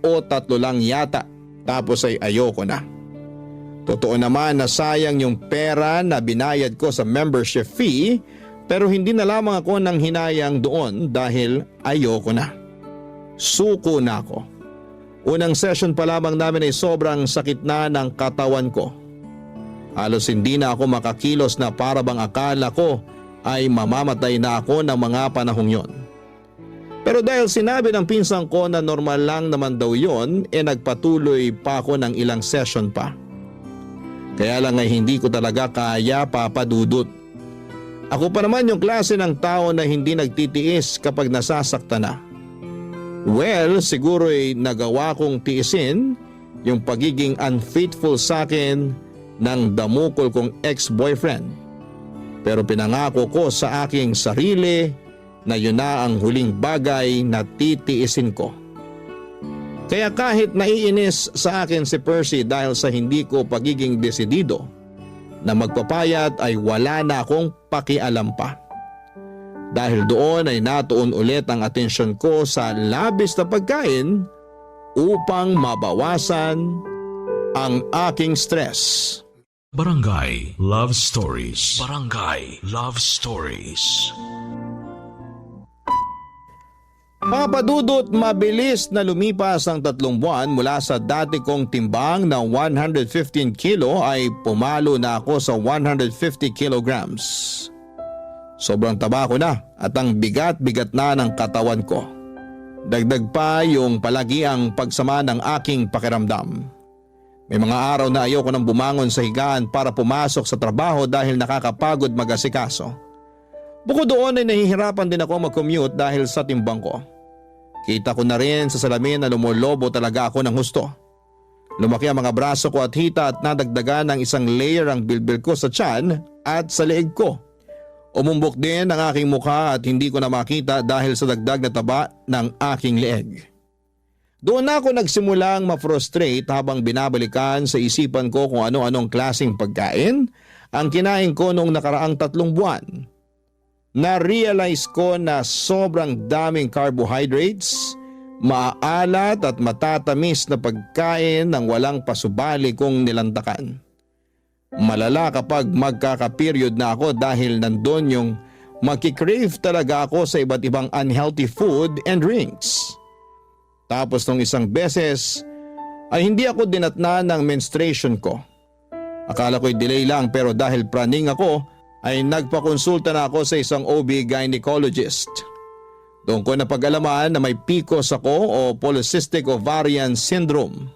o 3 lang yata, tapos ay ayoko na. Totoo naman na sayang yung pera na binayad ko sa membership fee, pero hindi na lamang ako nang hinayang doon dahil ayoko na. Suko na ako. Unang session pa lamang namin ay sobrang sakit na ng katawan ko. Halos hindi na ako makakilos na para bang akala ko ay mamamatay na ako ng mga panahong yon. Pero dahil sinabi ng pinsan ko na normal lang naman daw yon, nagpatuloy pa ako ng ilang session pa. Kaya lang ay hindi ko talaga kaya, Papa Dudut. Ako pa naman yung klase ng tao na hindi nagtitiis kapag nasasaktan na. Well, siguro ay nagawa kong tiisin yung pagiging unfaithful sa akin ng damukol kong ex-boyfriend. Pero pinangako ko sa aking sarili na yun na ang huling bagay na titiisin ko. Kaya kahit naiinis sa akin si Percy dahil sa hindi ko pagiging desidido na magpapayat ay wala na akong pakialam pa. Dahil doon ay natuon ulit ang atensyon ko sa labis na pagkain upang mabawasan ang aking stress. Barangay Love Stories. Barangay Love Stories. Papa Dudut, mabilis na lumipas ang 3 buwan mula sa dati kong timbang na 115 kilo ay pumalo na ako sa 150 kilograms. Sobrang taba ko na at ang bigat-bigat na ng katawan ko. Dagdag pa yung palagiang pagsama ng aking pakiramdam. May mga araw na ayoko nang bumangon sa higaan para pumasok sa trabaho dahil nakakapagod mag-asikaso. Bukod doon ay nahihirapan din ako mag-commute dahil sa timbang ko. Kita ko na rin sa salamin na lumolobo talaga ako ng husto. Lumaki ang mga braso ko at hita at nadagdagan ng 1 layer ang bilbil ko sa tiyan at sa leeg ko. Umumbok din ang aking mukha at hindi ko na makita dahil sa dagdag na taba ng aking leeg. Doon na ako nagsimulang ma-frustrate habang binabalikan sa isipan ko kung ano-anong klaseng pagkain ang kinain ko noong nakaraang 3 buwan. Na-realize ko na sobrang daming carbohydrates, maalat at matatamis na pagkain ng walang pasubali kong nilantakan. Malala kapag magkaka-period na ako dahil nandun yung magkikrave talaga ako sa iba't ibang unhealthy food and drinks. Tapos nung isang beses ay hindi ako dinatnan ng menstruation ko. Akala ko'y delay lang pero dahil praning ako ay nagpakonsulta na ako sa isang OB gynecologist. Doon ko napag-alaman na may PCOS ako o Polycystic Ovarian Syndrome.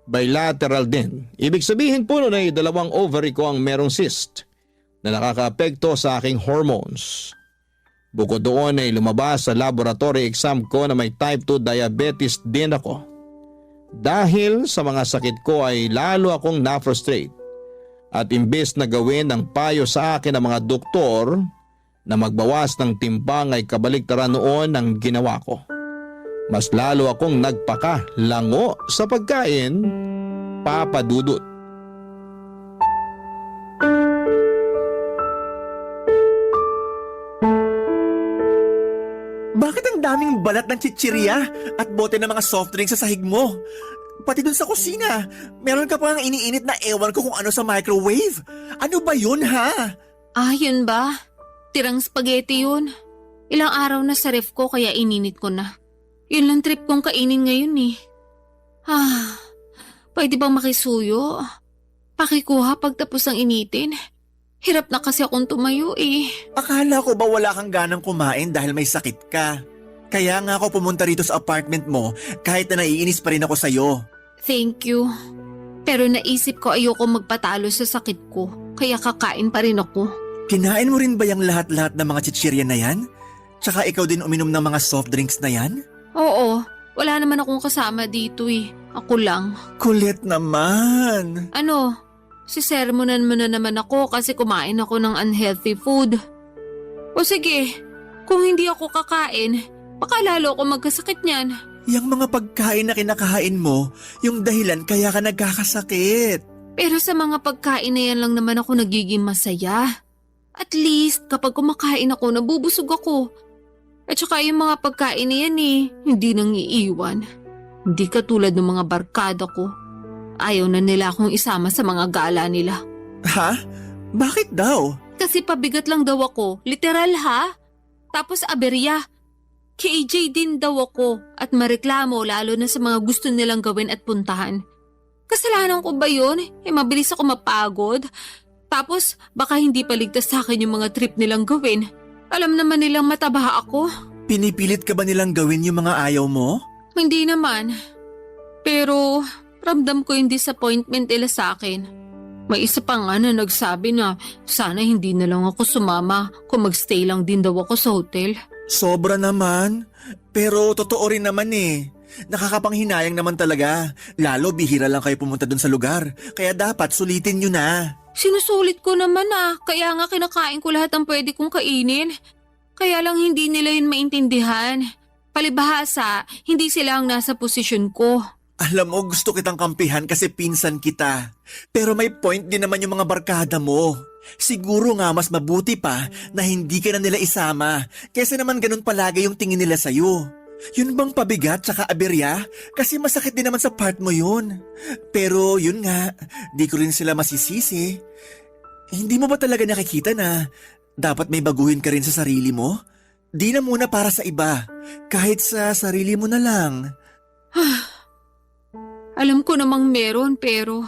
Bilateral din. Ibig sabihin po nun ay 2 ovary ko ang merong cyst na nakakaapekto sa aking hormones. Bukod doon ay lumabas sa laboratory exam ko na may type 2 diabetes din ako. Dahil sa mga sakit ko ay lalo akong na-frustrate. At imbes na gawin ng payo sa akin ng mga doktor na magbawas ng timbang ay kabaliktaran noon ang ginawa ko. Mas lalo akong nagpaka-lango sa pagkain, Papa Dudut. Bakit ang daming balat ng chichirya at bote ng mga soft drinks sa sahig mo? Pati dun sa kusina, meron ka pang iniinit na ewan ko kung ano sa microwave. Ano ba yun ha? Ah, yun ba? Tirang spaghetti yun. Ilang araw na sa ref ko kaya ininit ko na. Yun lang trip kong kainin ngayon eh. Pwede bang makisuyo? Pakikuha pagtapos ng initin. Hirap na kasi akong tumayo eh. Akala ko ba wala kang ganang kumain dahil may sakit ka? Kaya nga ako pumunta rito sa apartment mo kahit na naiinis pa rin ako sa'yo. Thank you. Pero naisip ko ayoko magpatalo sa sakit ko. Kaya kakain pa rin ako. Kinain mo rin ba yung lahat-lahat ng mga chichirya na yan? Tsaka ikaw din uminom ng mga soft drinks na yan? Oo, wala naman akong kasama dito eh. Ako lang. Kulit naman. Ano? Sisermonan mo na naman ako kasi kumain ako ng unhealthy food. O sige, kung hindi ako kakain, baka lalo ako magkasakit niyan. Yang mga pagkain na kinakain mo, yung dahilan kaya ka nagkakasakit. Pero sa mga pagkain na yan lang naman ako nagiging masaya. At least kapag kumakain ako, nabubusog ako. At saka yung mga pagkain na yan hindi nang iiwan. Hindi katulad ng mga barkada ko. Ayaw na nila akong isama sa mga gala nila. Ha? Bakit daw? Kasi pabigat lang daw ako. Literal ha? Tapos aberya. KJ din daw ako at mareklamo lalo na sa mga gusto nilang gawin at puntahan. Kasalanan ko ba yun? Mabilis ako mapagod. Tapos baka hindi paligtas sa akin yung mga trip nilang gawin. Alam naman nilang mataba ako. Pinipilit ka ba nilang gawin yung mga ayaw mo? Hindi naman. Pero ramdam ko yung disappointment nila sa akin. May isa pa nga na nagsabi na sana hindi na lang ako sumama kung magstay lang din daw ako sa hotel. Sobra naman. Pero totoo rin naman Nakakapanghinayang naman talaga. Lalo bihira lang kayo pumunta dun sa lugar. Kaya dapat sulitin nyo na. Sinusulit ko naman kaya nga kinakain ko lahat ng pwede kong kainin. Kaya lang hindi nila yun maintindihan. Palibhasa, hindi sila ang nasa posisyon ko. Alam mo, gusto kitang kampihan kasi pinsan kita. Pero may point din naman yung mga barkada mo. Siguro nga mas mabuti pa na hindi ka na nila isama kaysa naman ganun palagi yung tingin nila sa'yo. Yun bang pabigat tsaka aberya? Kasi masakit din naman sa part mo yun. Pero yun nga, di ko rin sila masisisi. Hindi mo ba talaga nakikita na dapat may baguhin ka rin sa sarili mo? Di na muna para sa iba, kahit sa sarili mo na lang. Alam ko namang meron pero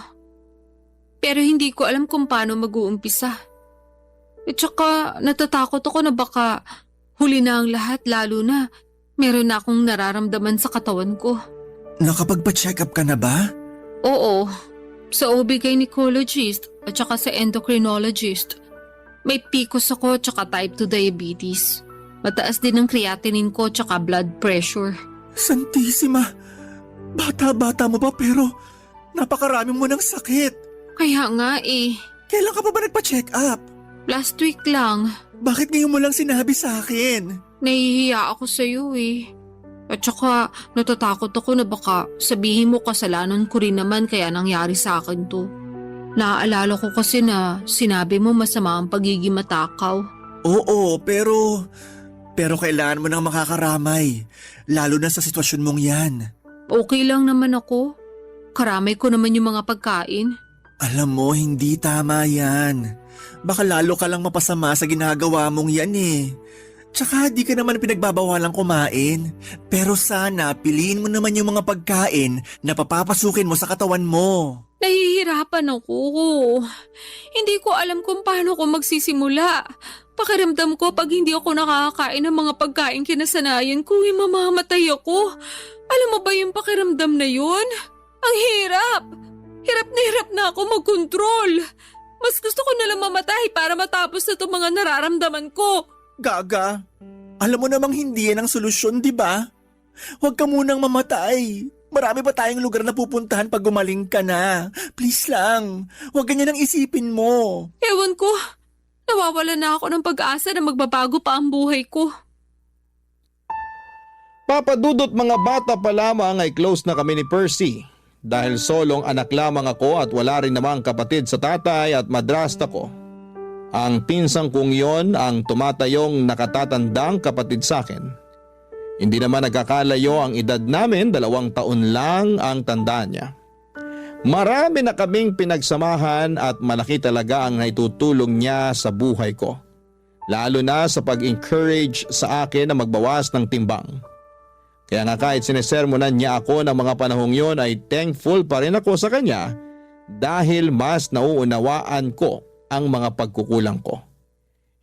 hindi ko alam kung paano mag-uumpisa. At saka natatakot ako na baka huli na ang lahat lalo na meron na akong nararamdaman sa katawan ko. Nakapagpa-check up ka na ba? Oo, sa OB-gynecologist at saka sa endocrinologist. May PCOS ako at saka type 2 diabetes. Mataas din ang creatinine ko at saka blood pressure. Santisima, bata-bata mo pa pero napakarami mo ng sakit. Kaya nga Kailan ka pa ba nagpa-check up? last week lang. Bakit ngayon mo lang sinabi sa akin? Nahihiya ako sa iyo At saka natatakot ako na baka sabihin mo kasalanan ko rin naman kaya nangyari sa akin to. Naaalala ko kasi na sinabi mo masama ang pagiging matakaw. Oo, pero kailangan mo nang makakaramay. Lalo na sa sitwasyon mong yan. Okay lang naman ako. Karamay ko naman yung mga pagkain. Alam mo, hindi tama yan. Baka lalo ka lang mapasama sa ginagawa mong yan Tsaka di ka naman pinagbabawalang kumain. Pero sana piliin mo naman yung mga pagkain na papapasukin mo sa katawan mo. Nahihirapan ako. Hindi ko alam kung paano ko magsisimula. Pakiramdam ko pag hindi ako nakakakain ng mga pagkain kinasanayan ko, mamamatay ako. Alam mo ba yung pakiramdam na yun? Ang hirap. Hirap na ako magkontrol. Mas gusto ko nalang mamatay para matapos na itong mga nararamdaman ko. Gaga, alam mo namang hindi yan ang solusyon, di ba? Huwag ka munang mamatay. Marami pa tayong lugar na pupuntahan pag gumaling ka na. Please lang, huwag ganyan ang isipin mo. Ewan ko, nawawala na ako ng pag-asa na magbabago pa ang buhay ko. Papadudot mga bata pa lamang ay close na kami ni Percy. Dahil solong anak lamang ako at wala rin namang kapatid sa tatay at madrasta ko. Ang pinsang kong yon ang tumatayong nakatatandang kapatid sa akin. Hindi naman nagkakalayo ang edad namin, 2 taon lang ang tanda niya. Marami na kaming pinagsamahan at malaki talaga ang naitutulong niya sa buhay ko. Lalo na sa pag-encourage sa akin na magbawas ng timbang. Kaya nga kahit sinesermonan niya ako ng mga panahong yon ay thankful pa rin ako sa kanya dahil mas nauunawaan ko ang mga pagkukulang ko.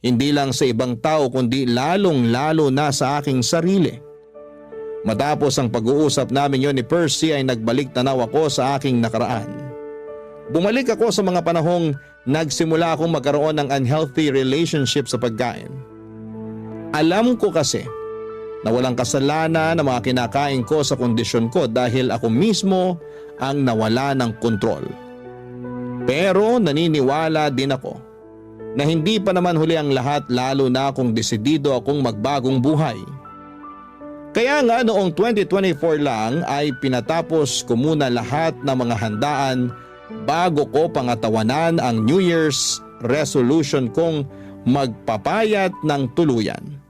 Hindi lang sa ibang tao kundi lalong-lalo na sa aking sarili. Matapos ang pag-uusap namin yon ni Percy ay nagbalik tanaw ako sa aking nakaraan. Bumalik ako sa mga panahong nagsimula akong magkaroon ng unhealthy relationship sa pagkain. Alam ko kasi na walang kasalanan na mga kinakain ko sa kondisyon ko dahil ako mismo ang nawala ng kontrol. Pero naniniwala din ako na hindi pa naman huli ang lahat lalo na kung desidido akong magbagong buhay. Kaya nga noong 2024 lang ay pinatapos ko muna lahat ng mga handaan bago ko pangatawanan ang New Year's resolution kong magpapayat ng tuluyan.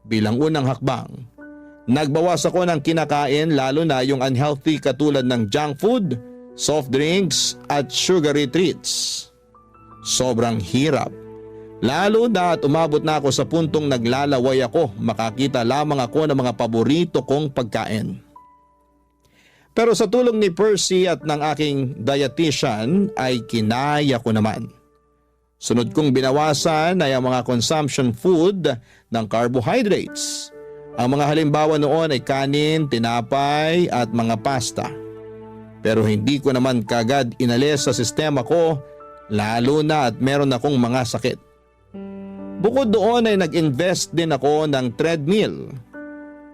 Bilang unang hakbang, nagbawas ako ng kinakain lalo na yung unhealthy katulad ng junk food, soft drinks at sugary treats. Sobrang hirap. Lalo na at umabot na ako sa puntong naglalaway ako, makakita lamang ako ng mga paborito kong pagkain. Pero sa tulong ni Percy at ng aking dietitian ay kinaya ko naman. Sunod kong binawasan ay ang mga consumption food ng carbohydrates. Ang mga halimbawa noon ay kanin, tinapay at mga pasta. Pero hindi ko naman kagad inalis sa sistema ko, lalo na at meron akong mga sakit. Bukod doon ay nag-invest din ako ng treadmill.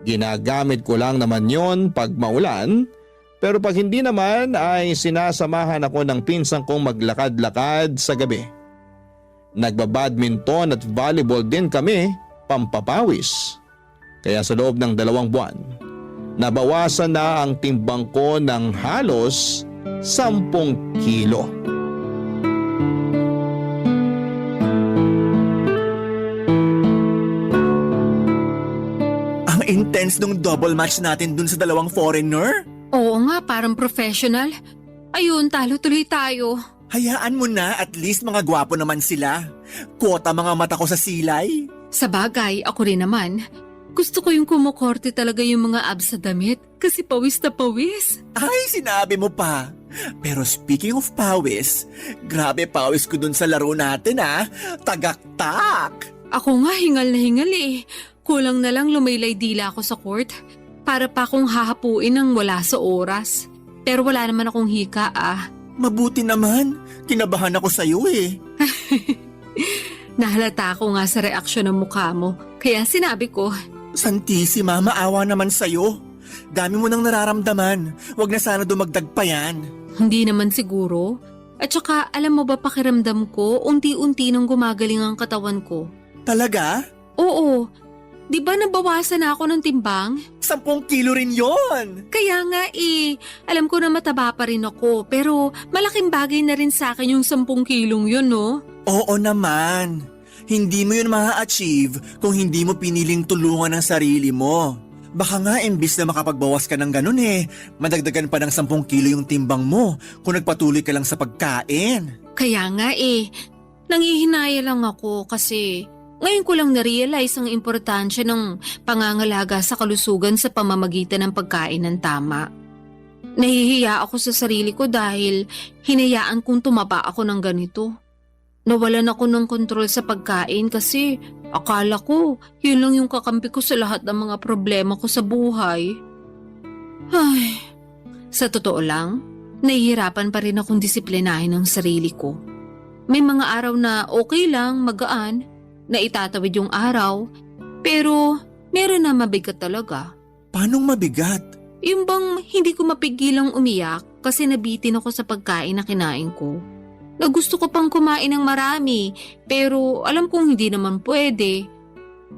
Ginagamit ko lang naman yon pag maulan, pero pag hindi naman ay sinasamahan ako ng pinsang kong maglakad-lakad sa gabi. Nagbabadminton at volleyball din kami, pampapawis. Kaya sa loob ng 2 buwan, nabawasan na ang timbang ko ng halos 10 kilo. Ang intense nung double match natin dun sa 2 foreigner. Oo nga, parang professional. Ayun, talo tuloy tayo. Hayaan mo na, at least mga gwapo naman sila. Kota mga mata ko sa silay. Sa bagay, ako rin naman. Gusto ko yung kumukorte talaga yung mga abs sa damit kasi pawis na pawis. Ay, sinabi mo pa. Pero speaking of pawis, grabe pawis ko dun sa laro natin Tagaktak! Ako nga hingal na hingal eh. Kulang na lang lumaylay dila ako sa court para pa akong hahapuin ng wala sa oras. Pero wala naman akong hika Mabuti naman, kinabahan ako sa'yo eh. Nahalata ako nga sa reaksyon ng mukha mo, kaya sinabi ko. Santissima, maawa naman sa'yo. Dami mo nang nararamdaman, wag na sana dumagdag pa yan. Hindi naman siguro. At saka alam mo ba pakiramdam ko, unti-unti nang gumagaling ang katawan ko. Talaga? Oo. Di ba nabawasan na ako ng timbang? 10 kilo rin yon. Kaya nga alam ko na mataba pa rin ako, pero malaking bagay na rin sa akin yung 10 kilong yun, no? Oo naman. Hindi mo yun ma-achieve kung hindi mo piniling tulungan ang sarili mo. Baka nga imbis na makapagbawas ka ng ganun madagdagan pa ng 10 kilo yung timbang mo kung nagpatuloy ka lang sa pagkain. Kaya nga nangihinaya lang ako kasi ngayon ko lang na-realize ang importansya ng pangangalaga sa kalusugan sa pamamagitan ng pagkain ng tama. Nahihiya ako sa sarili ko dahil hinayaan kong tumaba ako ng ganito. Nawalan ako ng kontrol sa pagkain kasi akala ko yun lang yung kakampi ko sa lahat ng mga problema ko sa buhay. Ay, sa totoo lang, nahihirapan pa rin akong disiplinahin ang sarili ko. May mga araw na okay lang, magaan, na itatawid yung araw, pero meron na mabigat talaga. Paanong mabigat? Yung bang hindi ko mapigilang umiyak kasi nabitin ako sa pagkain na kinain ko. Na gusto ko pang kumain ng marami, pero alam kong hindi naman pwede.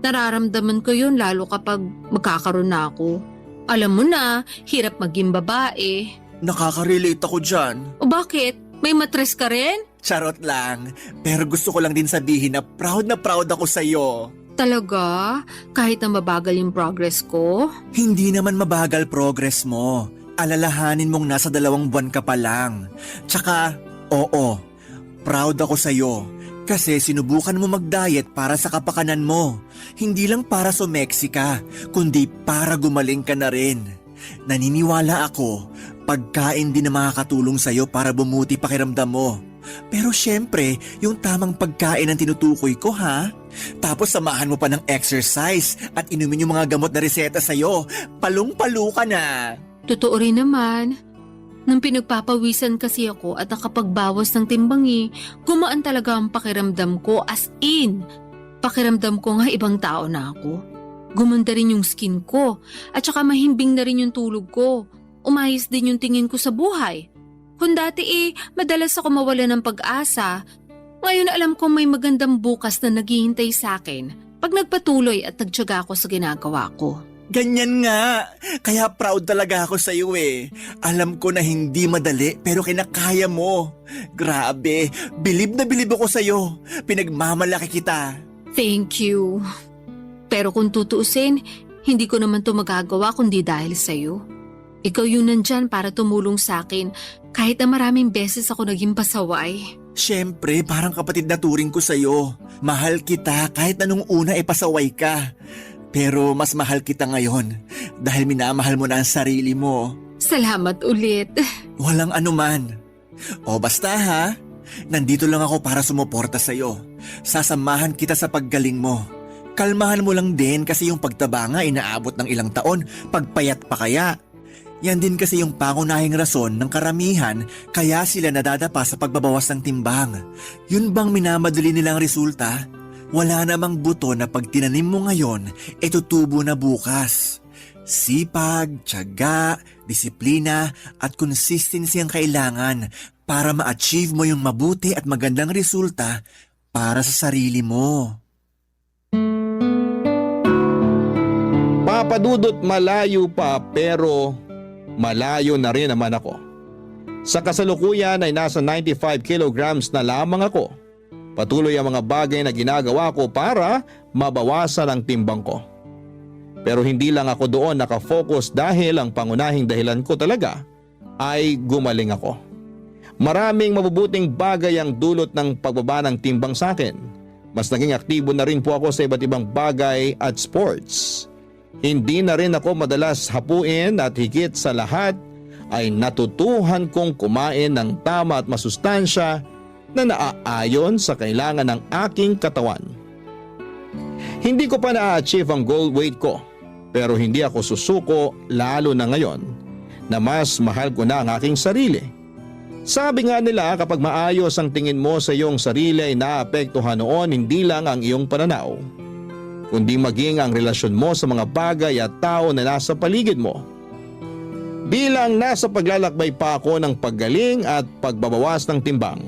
Nararamdaman ko yun lalo kapag magkakaroon na ako. Alam mo na, hirap maging babae. Nakaka-relate ako dyan. O bakit? May matres ka rin? Charot lang. Pero gusto ko lang din sabihin na proud ako sa'yo. Talaga? Kahit na mabagal yung progress ko? Hindi naman mabagal progress mo. Alalahanin mong nasa 2 buwan ka pa lang. Tsaka, oo, proud ako sa'yo. Kasi sinubukan mo mag-diet para sa kapakanan mo. Hindi lang para sumeksi ka, kundi para gumaling ka na rin. Naniniwala ako, pagkain din na makakatulong sa'yo para bumuti pakiramdam mo. Pero syempre, yung tamang pagkain ang tinutukoy ko Tapos samahan mo pa ng exercise at inumin yung mga gamot na reseta sa'yo. Palong-palo ka na. Totoo rin naman. Nang pinagpapawisan kasi ako at nakapagbawas ng timbang gumaan talaga ang pakiramdam ko as in. Pakiramdam ko nga ibang tao na ako. Gumanda rin yung skin ko at saka mahimbing na rin yung tulog ko. Umayos din yung tingin ko sa buhay. Kung dati madalas ako mawala ng pag-asa, ngayon alam kong may magandang bukas na naghihintay sa akin pag nagpatuloy at nagtiyaga ako sa ginagawa ko. Ganyan nga. Kaya proud talaga ako sa iyo eh. Alam ko na hindi madali pero kinakaya mo. Grabe, bilib na bilib ako sa iyo. Pinagmamalaki kita. Thank you. Pero kung tutuusin, hindi ko naman to magagawa kundi dahil sa'yo. Ikaw yung nandyan para tumulong sa akin kahit na maraming beses ako naging pasaway. Siyempre, parang kapatid na turing ko sa iyo. Mahal kita kahit anong una pasaway ka. Pero mas mahal kita ngayon dahil minamahal mo na ang sarili mo. Salamat ulit. Walang anuman. O basta ha, nandito lang ako para sumuporta sa iyo. Sasamahan kita sa paggaling mo. Kalmahan mo lang din kasi yung pagtaba nga inaabot ng ilang taon, pagpayat pa kaya. Yan din kasi yung pangunahing rason ng karamihan kaya sila nadadapa sa pagbabawas ng timbang. Yun bang minamadali nilang resulta? Wala namang buto na pag tinanim mo ngayon, tutubo na bukas. Sipag, tiyaga, disiplina at consistency ang kailangan para ma-achieve mo yung mabuti at magandang resulta para sa sarili mo. Papadudot, malayo pa pero malayo na rin naman ako. Sa kasalukuyan ay nasa 95 kilograms na lamang ako. Patuloy ang mga bagay na ginagawa ko para mabawasan ang timbang ko. Pero hindi lang ako doon nakafocus dahil ang pangunahing dahilan ko talaga ay gumaling ako. Maraming mabubuting bagay ang dulot ng pagbaba ng timbang sa akin. Mas naging aktibo na rin po ako sa iba't ibang bagay at sports. Hindi na rin ako madalas hapuin at higit sa lahat ay natutuhan kong kumain ng tama at masustansya na naaayon sa kailangan ng aking katawan. Hindi ko pa na-achieve ang goal weight ko pero hindi ako susuko lalo na ngayon na mas mahal ko na ang aking sarili. Sabi nga nila kapag maayos ang tingin mo sa iyong sarili ay naapektuhan noon hindi lang ang iyong pananaw, kundi maging ang relasyon mo sa mga bagay at tao na nasa paligid mo. Bilang nasa paglalakbay pa ako ng paggaling at pagbabawas ng timbang,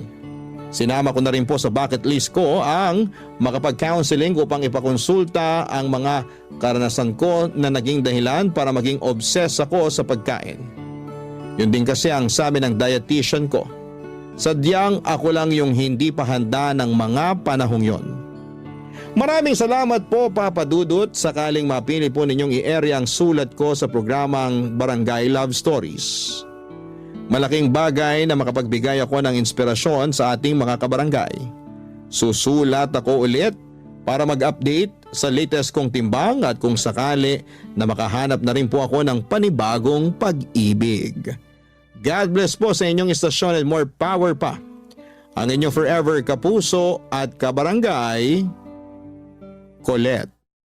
sinama ko na rin po sa bucket list ko ang makapag-counseling upang ipakonsulta ang mga karanasan ko na naging dahilan para maging obsessed ako sa pagkain. Yun din kasi ang sabi ng dietitian ko. Sadyang ako lang yung hindi pa handa ng mga panahong yon. Maraming salamat po Papa Dudut, sakaling mapili po ninyong i-area ang sulat ko sa programang Barangay Love Stories. Malaking bagay na makapagbigay ako ng inspirasyon sa ating mga kabarangay. Susulat ako ulit para mag-update sa latest kong timbang at kung sakali na makahanap na rin po ako ng panibagong pag-ibig. God bless po sa inyong istasyon and more power pa. Ang inyong forever kapuso at kabarangay, Colette.